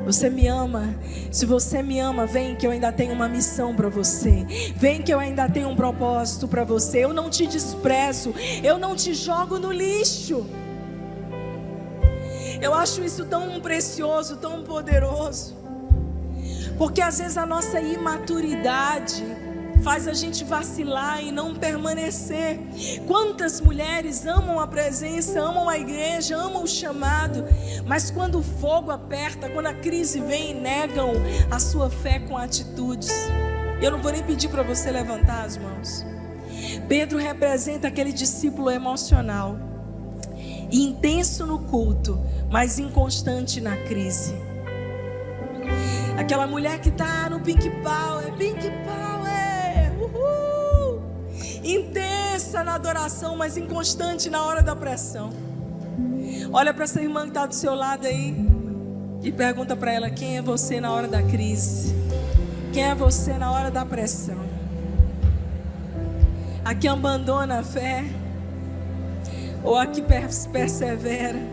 você me ama. Se você me ama, vem que eu ainda tenho uma missão para você. Vem que eu ainda tenho um propósito para você. Eu não te desprezo, eu não te jogo no lixo. Eu acho isso tão precioso, tão poderoso, porque às vezes a nossa imaturidade faz a gente vacilar e não permanecer. Quantas mulheres amam a presença, amam a igreja, amam o chamado, mas quando o fogo aperta, quando a crise vem, negam a sua fé com atitudes. Eu não vou nem pedir para você levantar as mãos. Pedro representa aquele discípulo emocional, intenso no culto, mas inconstante na crise. Aquela mulher que está no Pink Power, uhul! Intensa na adoração, mas inconstante na hora da pressão. Olha para essa irmã que está do seu lado aí e pergunta para ela: quem é você na hora da crise? Quem é você na hora da pressão? A que abandona a fé ou a que persevera?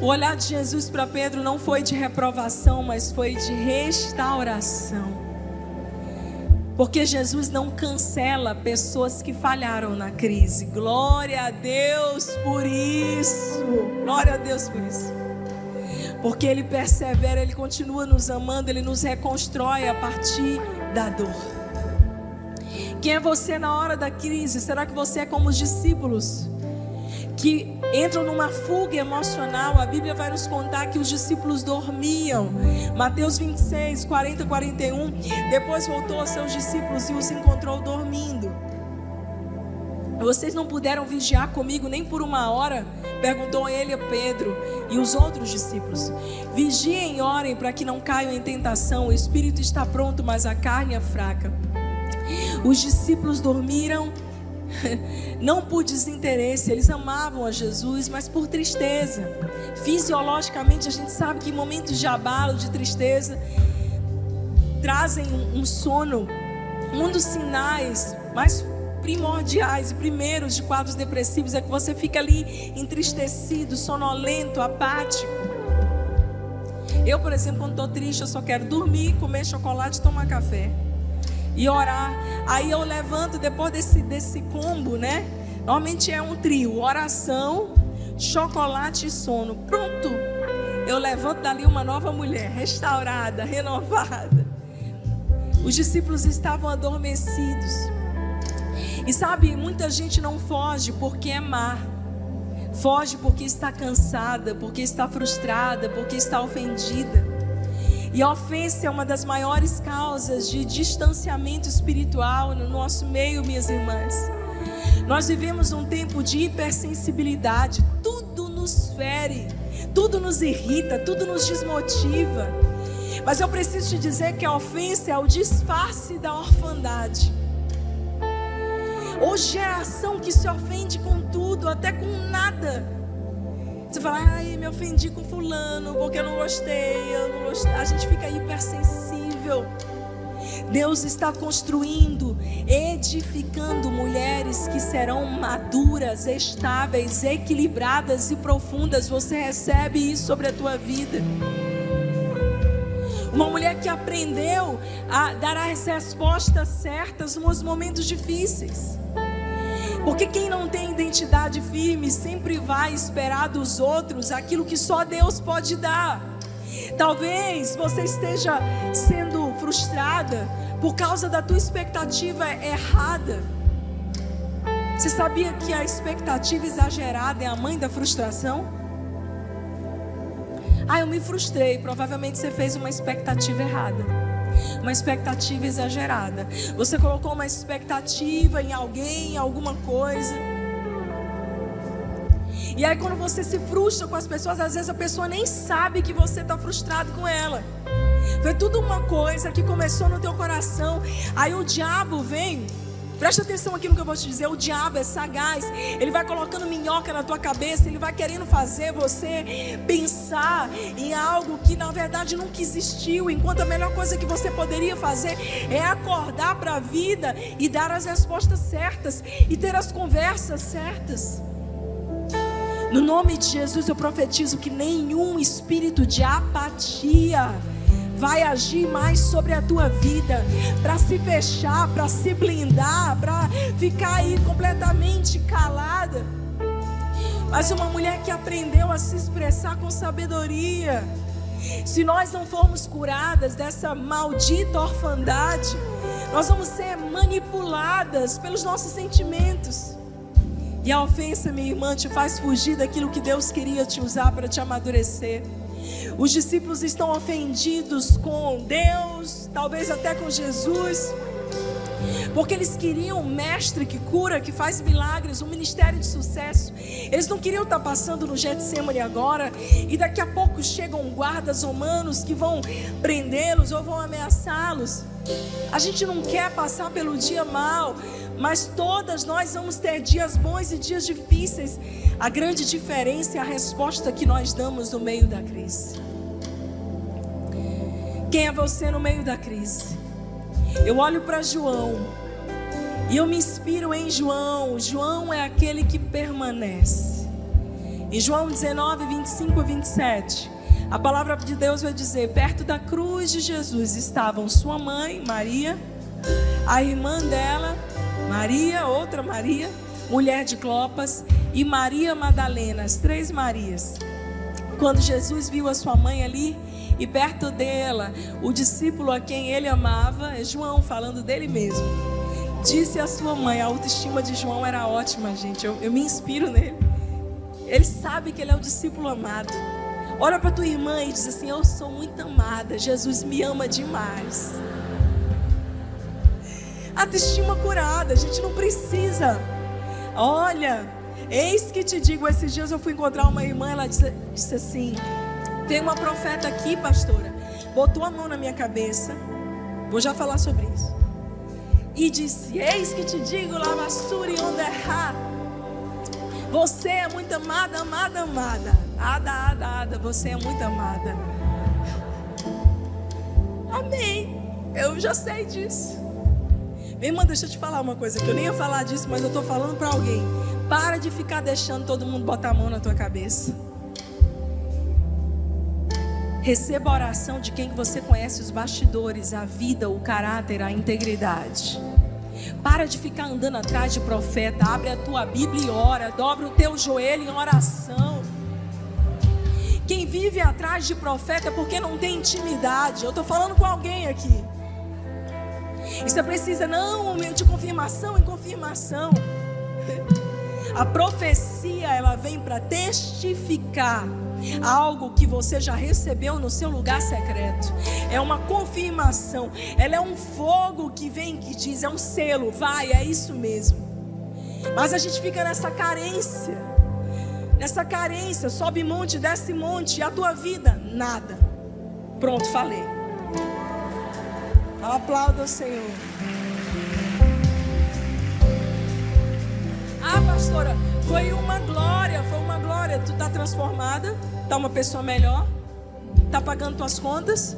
O olhar de Jesus para Pedro não foi de reprovação, mas foi de restauração. Porque Jesus não cancela pessoas que falharam na crise. Glória a Deus por isso. Glória a Deus por isso. Porque Ele persevera, Ele continua nos amando, Ele nos reconstrói a partir da dor. Quem é você na hora da crise? Será que você é como os discípulos que entram numa fuga emocional? A Bíblia vai nos contar que os discípulos dormiam. Mateus 26, 40, 41. Depois voltou aos seus discípulos e os encontrou dormindo. Vocês não puderam vigiar comigo nem por uma hora? Perguntou ele a Pedro e os outros discípulos. Vigiem e orem para que não caiam em tentação. O espírito está pronto, mas a carne é fraca. Os discípulos dormiram, não por desinteresse. Eles amavam a Jesus, mas por tristeza. Fisiologicamente a gente sabe que momentos de abalo, de tristeza, trazem um sono. Um dos sinais mais primordiais e primeiros de quadros depressivos é que você fica ali entristecido, sonolento, apático. Eu, por exemplo, quando estou triste, eu só quero dormir, comer chocolate, tomar café e orar. Aí eu levanto depois desse combo, né? Normalmente é um trio: oração, chocolate e sono. Pronto, eu levanto dali uma nova mulher, restaurada, renovada. Os discípulos estavam adormecidos. E sabe, muita gente não foge porque é má. Foge porque está cansada, porque está frustrada, porque está ofendida. E a ofensa é uma das maiores causas de distanciamento espiritual no nosso meio, minhas irmãs. Nós vivemos um tempo de hipersensibilidade. Tudo nos fere, tudo nos irrita, tudo nos desmotiva. Mas eu preciso te dizer que a ofensa é o disfarce da orfandade. Ou geração que se ofende com tudo, até com nada. Você fala: ai, me ofendi com fulano porque eu não gostei. A gente fica hipersensível. Deus está construindo, edificando mulheres que serão maduras, estáveis, equilibradas e profundas. Você recebe isso sobre a tua vida. Uma mulher que aprendeu a dar as respostas certas nos momentos difíceis. Porque quem não tem identidade firme sempre vai esperar dos outros aquilo que só Deus pode dar. Talvez você esteja sendo frustrada por causa da tua expectativa errada. Você sabia que a expectativa exagerada é a mãe da frustração? Eu me frustrei. Provavelmente você fez uma expectativa errada, uma expectativa exagerada. Você colocou uma expectativa em alguém, em alguma coisa. E aí quando você se frustra com as pessoas, às vezes a pessoa nem sabe que você está frustrado com ela. Foi tudo uma coisa que começou no teu coração. Aí o diabo vem. Presta atenção aqui no que eu vou te dizer. O diabo é sagaz. Ele vai colocando minhoca na tua cabeça. Ele vai querendo fazer você pensar em algo que na verdade nunca existiu. Enquanto a melhor coisa que você poderia fazer é acordar para a vida e dar as respostas certas e ter as conversas certas. No nome de Jesus eu profetizo que nenhum espírito de apatia vai agir mais sobre a tua vida, para se fechar, para se blindar, para ficar aí completamente calada. Mas uma mulher que aprendeu a se expressar com sabedoria. Se nós não formos curadas dessa maldita orfandade, nós vamos ser manipuladas pelos nossos sentimentos. E a ofensa, minha irmã, te faz fugir daquilo que Deus queria te usar para te amadurecer. Os discípulos estão ofendidos com Deus, talvez até com Jesus, porque eles queriam um mestre que cura, que faz milagres, um ministério de sucesso. Eles não queriam estar passando no Getsemane agora e daqui a pouco chegam guardas romanos que vão prendê-los ou vão ameaçá-los. A gente não quer passar pelo dia mal, mas todas nós vamos ter dias bons e dias difíceis. A grande diferença é a resposta que nós damos no meio da crise. Quem é você no meio da crise? Eu olho para João e eu me inspiro em João. João é aquele que permanece. Em João 19, 25 a 27, a palavra de Deus vai dizer: perto da cruz de Jesus estavam sua mãe, Maria, a irmã dela, Maria, outra Maria, mulher de Clopas, e Maria Madalena, as 3 Marias. Quando Jesus viu a sua mãe ali e perto dela o discípulo a quem ele amava, é João falando dele mesmo, disse à sua mãe. A autoestima de João era ótima, gente. Eu me inspiro nele. Ele sabe que ele é o discípulo amado. Olha para tua irmã e diz assim: eu sou muito amada, Jesus me ama demais. Autoestima curada, a gente não precisa. Olha, eis que te digo, esses dias eu fui encontrar uma irmã, ela disse assim: tem uma profeta aqui, pastora, botou a mão na minha cabeça, vou já falar sobre isso, e disse: eis que te digo, lavassuri onde errar, você é muito amada, amada, amada, ada, você é muito amada. Amém, eu já sei disso. Minha irmã, deixa eu te falar uma coisa, que eu nem ia falar disso, mas eu estou falando para alguém. Para de ficar deixando todo mundo botar a mão na tua cabeça. Receba a oração de quem você conhece os bastidores, a vida, o caráter, a integridade. Para de ficar andando atrás de profeta. Abre a tua Bíblia e ora. Dobra o teu joelho em oração. Quem vive atrás de profeta é porque não tem intimidade. Eu estou falando com alguém aqui. E você precisa, não, de confirmação em confirmação. A profecia, ela vem para testificar algo que você já recebeu no seu lugar secreto. É uma confirmação. Ela é um fogo que vem, que diz, é um selo, vai, é isso mesmo. Mas a gente fica nessa carência. Nessa carência, sobe monte, desce monte. E a tua vida, nada. Pronto, falei. Aplauda o Senhor. Ah, pastora, foi uma glória. Tu está transformada, está uma pessoa melhor, está pagando tuas contas,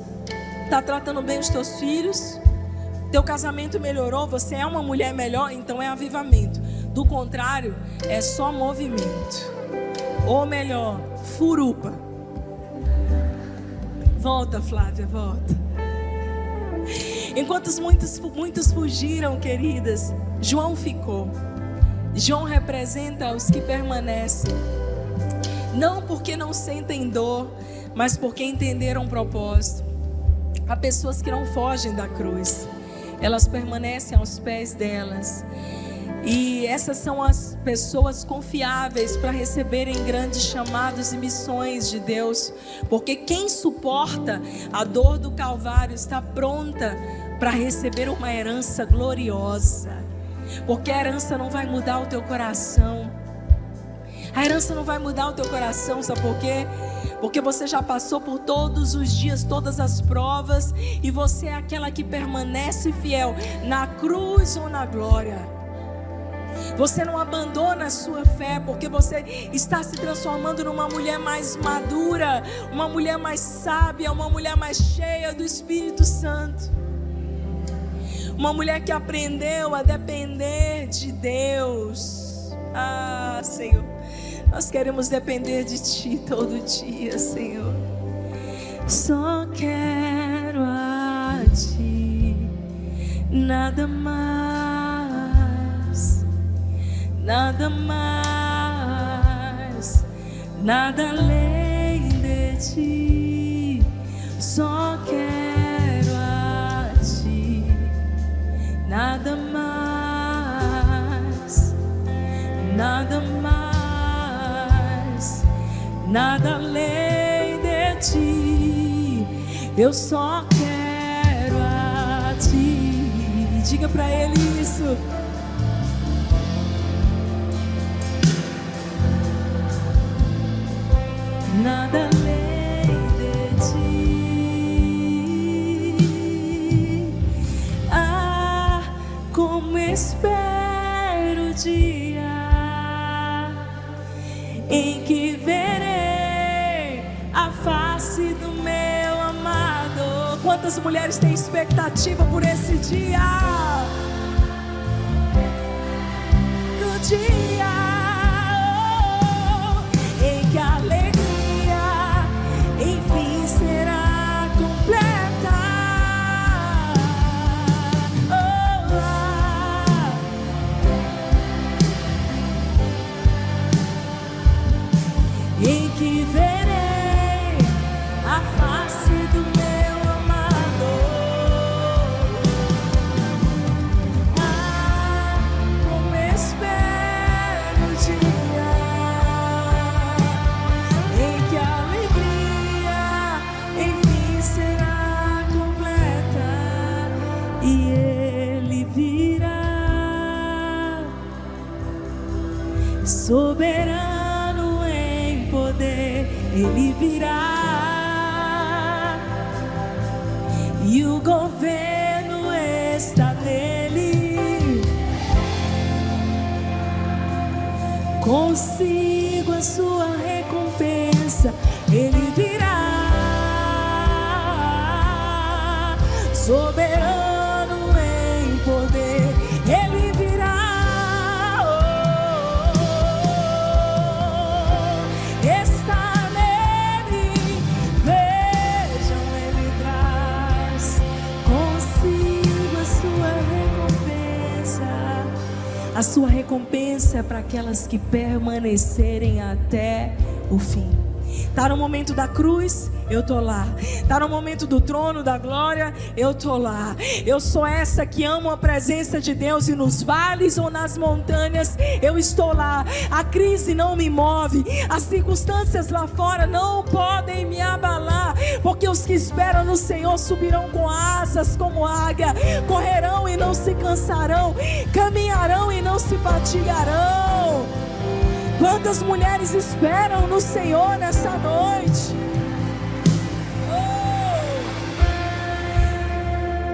está tratando bem os teus filhos, teu casamento melhorou, você é uma mulher melhor, então é avivamento. Do contrário, é só movimento. Ou melhor, furupa. Volta, Flávia, volta. Enquanto muitos fugiram, queridas, João ficou. João representa os que permanecem. Não porque não sentem dor, mas porque entenderam o propósito. Há pessoas que não fogem da cruz. Elas permanecem aos pés delas. E essas são as pessoas confiáveis para receberem grandes chamados e missões de Deus. Porque quem suporta a dor do Calvário está pronta para receber uma herança gloriosa. Porque a herança não vai mudar o teu coração. A herança não vai mudar o teu coração, sabe por quê? Porque você já passou por todos os dias, todas as provas, e você é aquela que permanece fiel na cruz ou na glória. Você não abandona a sua fé, porque você está se transformando numa mulher mais madura, uma mulher mais sábia, uma mulher mais cheia do Espírito Santo. Uma mulher que aprendeu a depender de Deus. Ah, Senhor, nós queremos depender de Ti todo dia, Senhor. Só quero a Ti, nada mais, nada mais, nada além de Ti. Só quero a Ti, nada mais, nada mais, nada além de Ti. Eu só quero a Ti, Diga para Ele isso. Nada além de ti. Ah, como espero o dia em que verei a face do meu amado. Quantas mulheres têm expectativa por esse dia? No dia em que a alegria enfim será completa. Em que verei a face do meu amado. Ah, como espero o dia em que a alegria enfim será completa e Ele virá soberano em poder. Ele virá e o governo está nele. Consigo a sua recompensa. Ele virá soberano em poder. Ele virá. Está nele, vejam, Ele traz consigo a sua recompensa. A sua recompensa é para aquelas que permanecerem até o fim. Está no momento da cruz, eu estou lá. Está no momento do trono da glória, eu estou lá. Eu sou essa que amo a presença de Deus, e nos vales ou nas montanhas eu estou lá. A crise não me move, as circunstâncias lá fora não podem me abalar, porque os que esperam no Senhor subirão com asas como águia, correrão e não se cansarão, caminharão e não se fatigarão. Quantas mulheres esperam no Senhor nessa noite?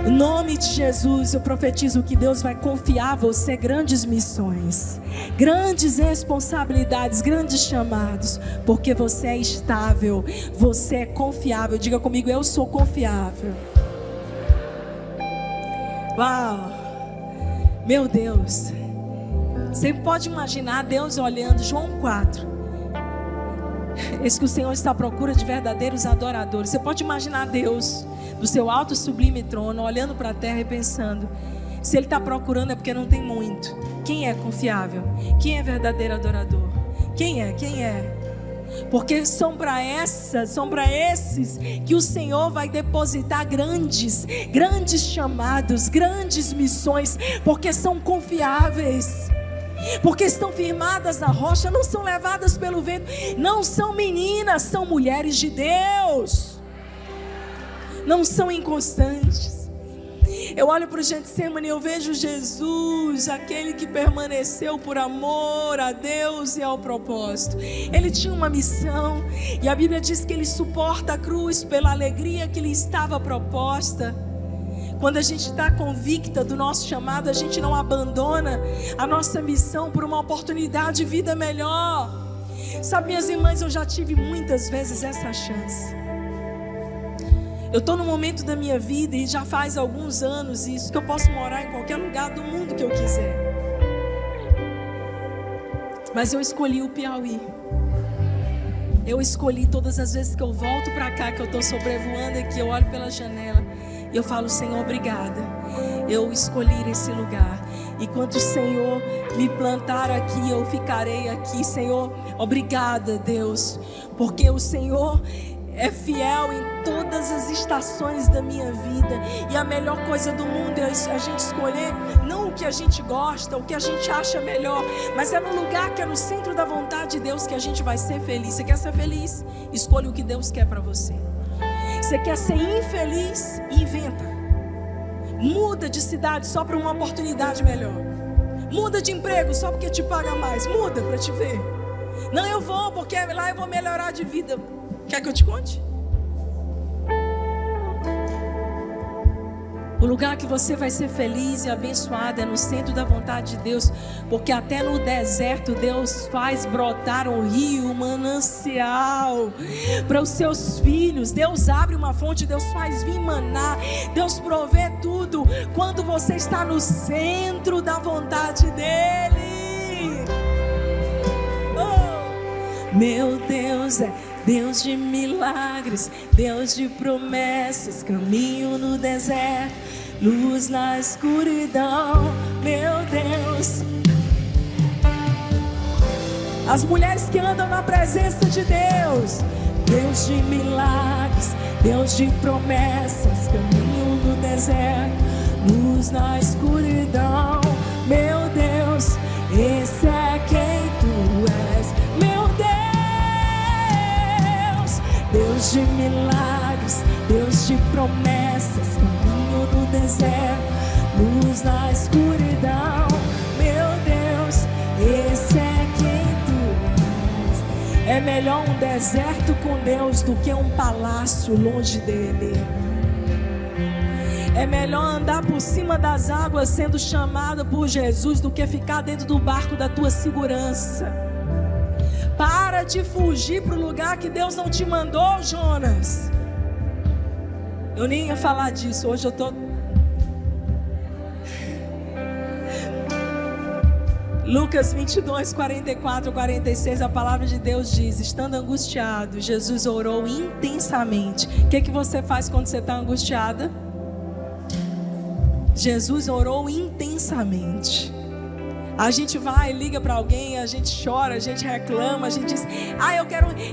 Oh! Em nome de Jesus, eu profetizo que Deus vai confiar a você grandes missões, grandes responsabilidades, grandes chamados, porque você é estável, você é confiável. Diga comigo: eu sou confiável. Uau! Meu Deus! Você pode imaginar Deus olhando, João 4. Eis que o Senhor está à procura de verdadeiros adoradores. Você pode imaginar Deus do seu alto e sublime trono, olhando para a terra e pensando: se Ele está procurando é porque não tem muito. Quem é confiável? Quem é verdadeiro adorador? Quem é? Quem é? Porque são para esses que o Senhor vai depositar grandes chamados, grandes missões, porque são confiáveis. Porque estão firmadas na rocha, não são levadas pelo vento, não são meninas, são mulheres de Deus, não são inconstantes. Eu olho para o Getsemane e eu vejo Jesus, aquele que permaneceu por amor a Deus e ao propósito. Ele tinha uma missão, e a Bíblia diz que ele suporta a cruz pela alegria que lhe estava proposta. Quando a gente está convicta do nosso chamado, a gente não abandona a nossa missão por uma oportunidade de vida melhor. Sabe, minhas irmãs, eu já tive muitas vezes essa chance. Eu estou no momento da minha vida, e já faz alguns anos isso, que eu posso morar em qualquer lugar do mundo que eu quiser. Mas eu escolhi o Piauí. Eu escolhi todas as vezes que eu volto para cá, que eu estou sobrevoando aqui, eu olho pela janela e eu falo: Senhor, obrigada. Eu escolhi esse lugar. E quando o Senhor me plantar aqui, eu ficarei aqui. Senhor, obrigada, Deus, porque o Senhor é fiel em todas as estações da minha vida. E a melhor coisa do mundo é a gente escolher não o que a gente gosta, o que a gente acha melhor, mas é no lugar que é no centro da vontade de Deus que a gente vai ser feliz. Você quer ser feliz? Escolha o que Deus quer para você. Você quer ser infeliz? Inventa. Muda de cidade só para uma oportunidade melhor. Muda de emprego só porque te paga mais. Muda para te ver. Não, eu vou porque lá eu vou melhorar de vida. Quer que eu te conte? O lugar que você vai ser feliz e abençoado é no centro da vontade de Deus, porque até no deserto Deus faz brotar um rio, um manancial para os seus filhos. Deus abre uma fonte, Deus faz vir maná, Deus provê tudo quando você está no centro da vontade dEle. Oh, meu Deus é Deus de milagres, Deus de promessas, caminho no deserto, luz na escuridão, meu Deus. As mulheres que andam na presença de Deus, Deus de milagres, Deus de promessas, caminho no deserto, luz na escuridão, meu Deus, esse é quem tu és, meu Deus. Deus de milagres, Deus de promessas, caminho no deserto, luz na escuridão, meu Deus, esse é quem tu és. É melhor um deserto com Deus do que um palácio longe dele. É melhor andar por cima das águas sendo chamado por Jesus do que ficar dentro do barco da tua segurança. Para de fugir para o lugar que Deus não te mandou, Jonas. Eu nem ia falar disso, hoje eu estou... Lucas 22, 44, 46, a palavra de Deus diz: estando angustiado, Jesus orou intensamente. O que você faz quando você está angustiada? Jesus orou intensamente. A gente vai, liga para alguém, a gente chora, a gente reclama, a gente diz: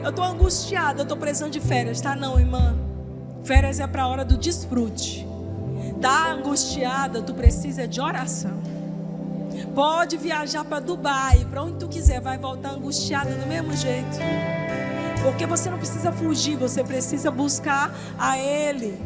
eu estou angustiada, eu estou precisando de férias. Tá, não, irmã, férias é para a hora do desfrute. Tá angustiada, tu precisa de oração. Pode viajar para Dubai, para onde tu quiser, vai voltar angustiada do mesmo jeito. Porque você não precisa fugir, você precisa buscar a Ele.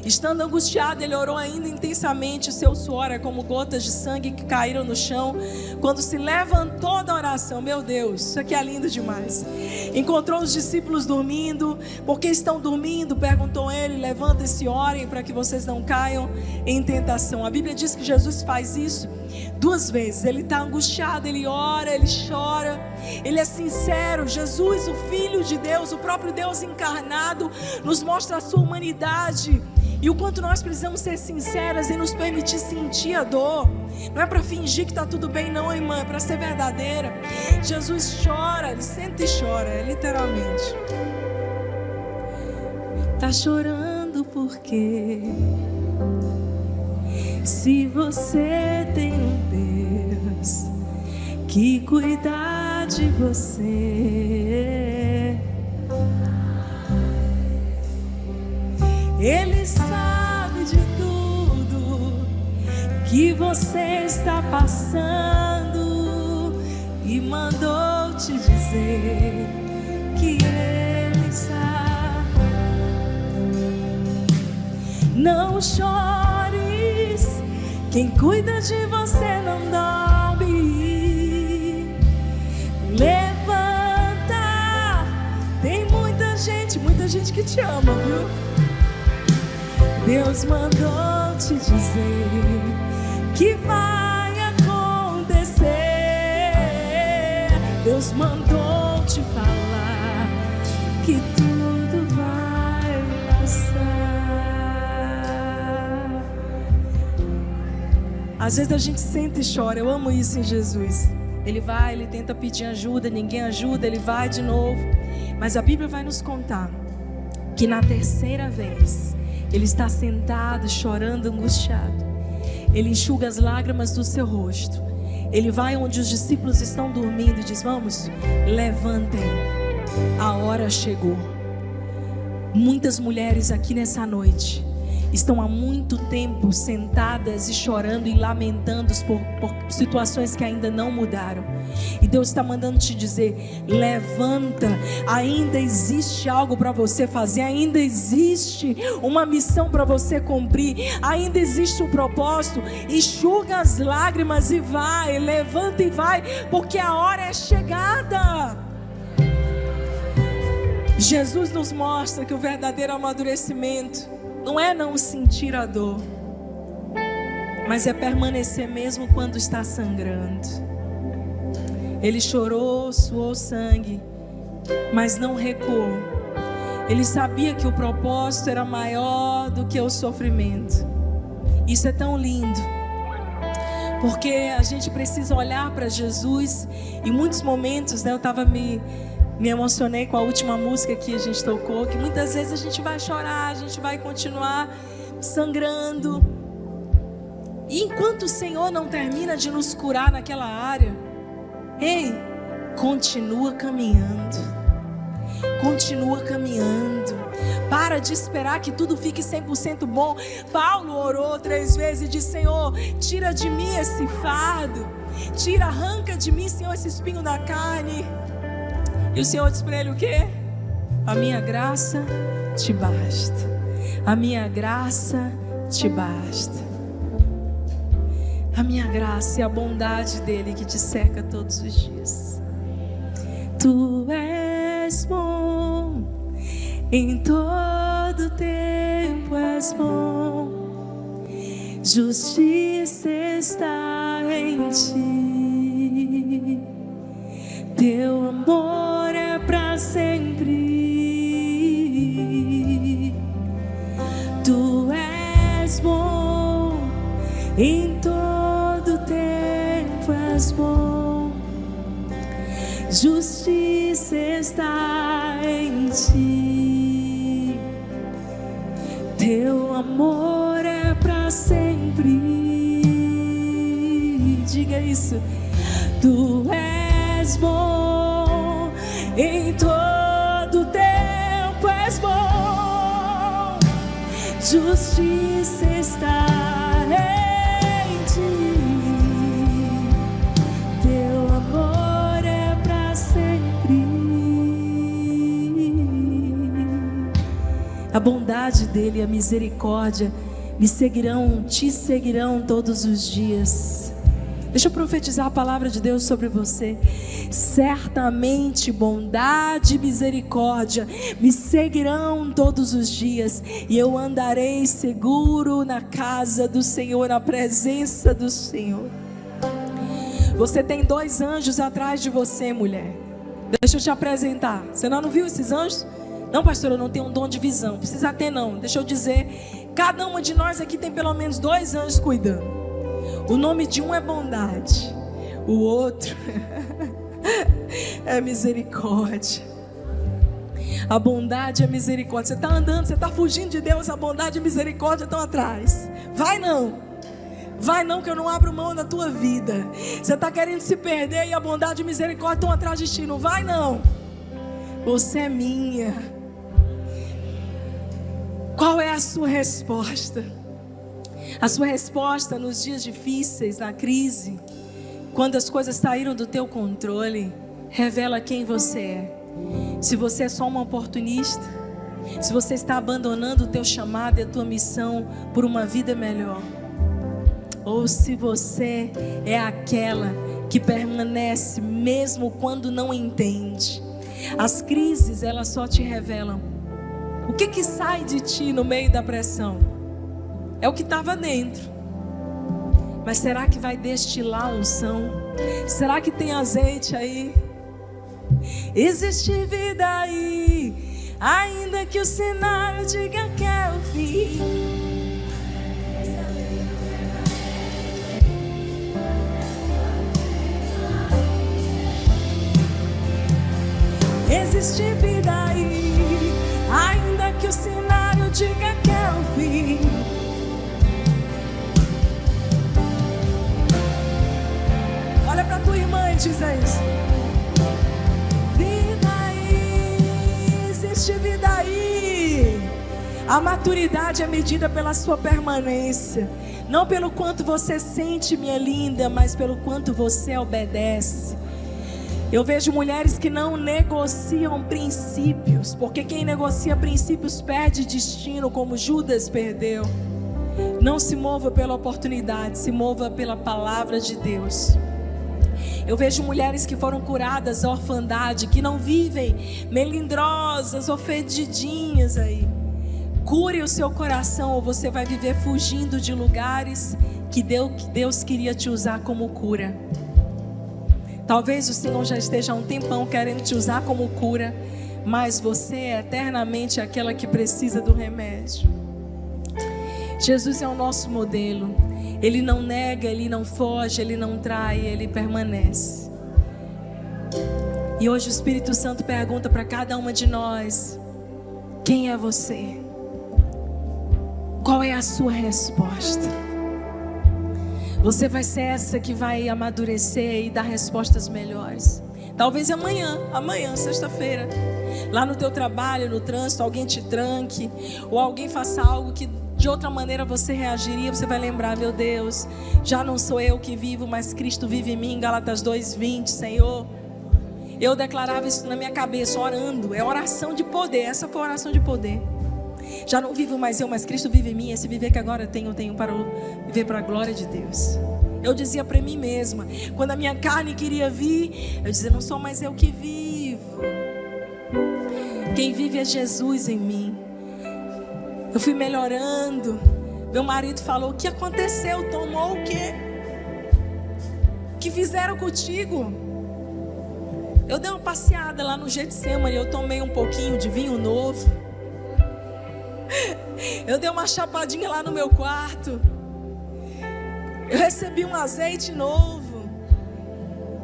Estando angustiado, ele orou ainda intensamente. O seu suor é como gotas de sangue que caíram no chão. Quando se levantou da oração, meu Deus, isso aqui é lindo demais. Encontrou os discípulos dormindo. Por que estão dormindo? Perguntou ele. Levantem-se e orem para que vocês não caiam em tentação. A Bíblia diz que Jesus faz isso 2 vezes. Ele está angustiado, ele ora, ele chora, ele é sincero. Jesus, o Filho de Deus, o próprio Deus encarnado, nos mostra a sua humanidade e o quanto nós precisamos ser sinceras e nos permitir sentir a dor. Não é para fingir que está tudo bem, não, irmã, é para ser verdadeira. Jesus chora, ele senta e chora, literalmente. Tá chorando por quê? Se você tem um Deus que cuida de você, Ele sabe de tudo que você está passando e mandou te dizer que Ele sabe. Não chores, quem cuida de você não dorme. Levanta, tem muita gente que te ama, viu? Deus mandou te dizer que vai acontecer. Deus mandou te falar que tudo vai passar. Às vezes a gente senta e chora. Eu amo isso em Jesus. Ele vai, ele tenta pedir ajuda, ninguém ajuda, ele vai de novo. Mas a Bíblia vai nos contar que na 3ª vez ele está sentado, chorando, angustiado. Ele enxuga as lágrimas do seu rosto. Ele vai onde os discípulos estão dormindo e diz: vamos, levantem, a hora chegou. Muitas mulheres aqui nessa noite estão há muito tempo sentadas e chorando e lamentando por situações que ainda não mudaram. E Deus está mandando te dizer: levanta, ainda existe algo para você fazer, ainda existe uma missão para você cumprir, ainda existe um propósito. Enxuga as lágrimas e vai, levanta e vai, porque a hora é chegada. Jesus nos mostra que o verdadeiro amadurecimento não é não sentir a dor, mas é permanecer mesmo quando está sangrando. Ele chorou, suou sangue, mas não recuou. Ele sabia que o propósito era maior do que o sofrimento. Isso é tão lindo, porque a gente precisa olhar para Jesus. Em muitos momentos, eu estava me emocionei com a última música que a gente tocou, que muitas vezes a gente vai chorar, a gente vai continuar sangrando, e enquanto o Senhor não termina de nos curar naquela área, ei, continua caminhando, para de esperar que tudo fique 100% bom. Paulo orou 3 vezes e disse: Senhor, tira de mim esse fardo, arranca de mim, Senhor, esse espinho da carne. E o Senhor disse para ele o quê? A minha graça te basta. A minha graça te basta. A minha graça e a bondade dele que te cerca todos os dias. Tu és bom, em todo tempo és bom. Justiça está em ti. Teu amor é para sempre. Tu és bom, em todo tempo és bom. Justiça está em ti. Teu amor é para sempre. Diga isso. Tu és bom, em todo tempo és bom. Justiça está em ti. Teu amor é para sempre. A bondade dele e a misericórdia me seguirão, te seguirão todos os dias. Deixa eu profetizar a palavra de Deus sobre você. Certamente bondade e misericórdia me seguirão todos os dias, e eu andarei seguro na casa do Senhor, na presença do Senhor. Você tem 2 anjos atrás de você, mulher. Deixa eu te apresentar. Você não viu esses anjos? Não, pastor, eu não tenho um dom de visão. Precisa ter não. Deixa eu dizer, cada uma de nós aqui tem pelo menos 2 anjos cuidando. O nome de um é bondade, o outro é misericórdia. A bondade e a misericórdia. Você está andando, você está fugindo de Deus, a bondade e a misericórdia estão atrás. Vai não, que eu não abro mão da tua vida. Você está querendo se perder e a bondade e a misericórdia estão atrás de ti. Não vai não. Você é minha. Qual é a sua resposta? A sua resposta nos dias difíceis, na crise, quando as coisas saíram do teu controle, revela quem você é. Se você é só uma oportunista, se você está abandonando o teu chamado e a tua missão por uma vida melhor, ou se você é aquela que permanece mesmo quando não entende. As crises, elas só te revelam o que sai de ti no meio da pressão. É o que estava dentro. Mas será que vai destilar unção? Será que tem azeite aí? Existe vida aí, ainda que o cenário diga que é o fim. Existe vida aí, ainda que o cenário diga que é o fim. Olha para tua irmã e diz isso. Vida aí, existe vida aí, A maturidade é medida pela sua permanência. Não pelo quanto você sente, minha linda, mas pelo quanto você obedece. Eu vejo mulheres que não negociam princípios, porque quem negocia princípios perde destino, como Judas perdeu. Não se mova pela oportunidade, se mova pela palavra de Deus. Eu vejo mulheres que foram curadas da orfandade, que não vivem melindrosas, ofendidinhas aí. Cure o seu coração, ou você vai viver fugindo de lugares que Deus queria te usar como cura. Talvez o Senhor já esteja há um tempão querendo te usar como cura, mas você é eternamente aquela que precisa do remédio. Jesus é o nosso modelo. Ele não nega, Ele não foge, Ele não trai, Ele permanece. E hoje o Espírito Santo pergunta para cada uma de nós: quem é você? Qual é a sua resposta? Você vai ser essa que vai amadurecer e dar respostas melhores. Talvez amanhã, sexta-feira, lá no teu trabalho, no trânsito, alguém te tranque, ou alguém faça algo que de outra maneira você reagiria. Você vai lembrar: meu Deus, já não sou eu que vivo, mas Cristo vive em mim. Gálatas 2:20, Senhor. Eu declarava isso na minha cabeça, orando. É oração de poder, essa foi a oração de poder. Já não vivo mais eu, mas Cristo vive em mim. Esse viver que agora eu tenho para viver para a glória de Deus. Eu dizia para mim mesma, quando a minha carne queria vir, eu dizia: não sou mais eu que vivo. Quem vive é Jesus em mim. Eu fui melhorando. Meu marido falou: o que aconteceu? Tomou o quê? O que fizeram contigo? Eu dei uma passeada lá no Getsemane, eu tomei um pouquinho de vinho novo. Eu dei uma chapadinha lá no meu quarto. Eu recebi um azeite novo.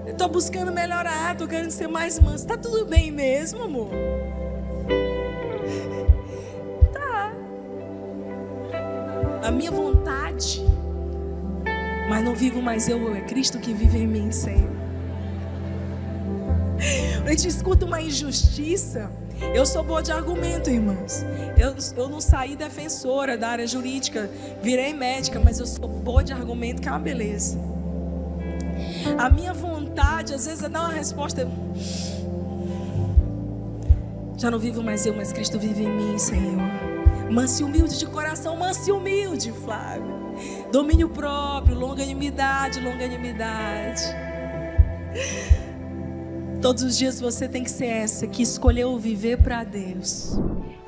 Eu estou buscando melhorar, estou querendo ser mais manso. Está tudo bem mesmo, amor? Tá. A minha vontade, mas não vivo mais eu, é Cristo que vive em mim, Senhor. A gente escuta uma injustiça. Eu sou boa de argumento, irmãos. Eu não saí defensora da área jurídica, virei médica, mas eu sou boa de argumento, que é uma beleza. A minha vontade, às vezes, é dar uma resposta. Já não vivo mais eu, mas Cristo vive em mim, Senhor. Manso e humilde de coração, manso e humilde, Flávio. Domínio próprio, longanimidade. Todos os dias você tem que ser essa que escolheu viver para Deus.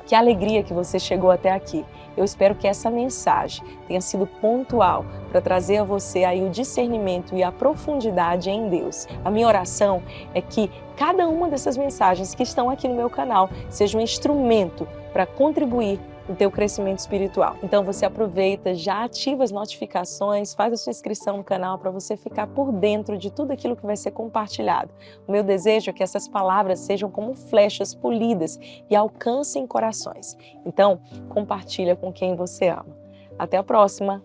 Que alegria que você chegou até aqui. Eu espero que essa mensagem tenha sido pontual para trazer a você aí o discernimento e a profundidade em Deus. A minha oração é que cada uma dessas mensagens que estão aqui no meu canal seja um instrumento para contribuir no teu crescimento espiritual. Então você aproveita, já ativa as notificações, faz a sua inscrição no canal para você ficar por dentro de tudo aquilo que vai ser compartilhado. O meu desejo é que essas palavras sejam como flechas polidas e alcancem corações. Então, compartilha com quem você ama. Até a próxima!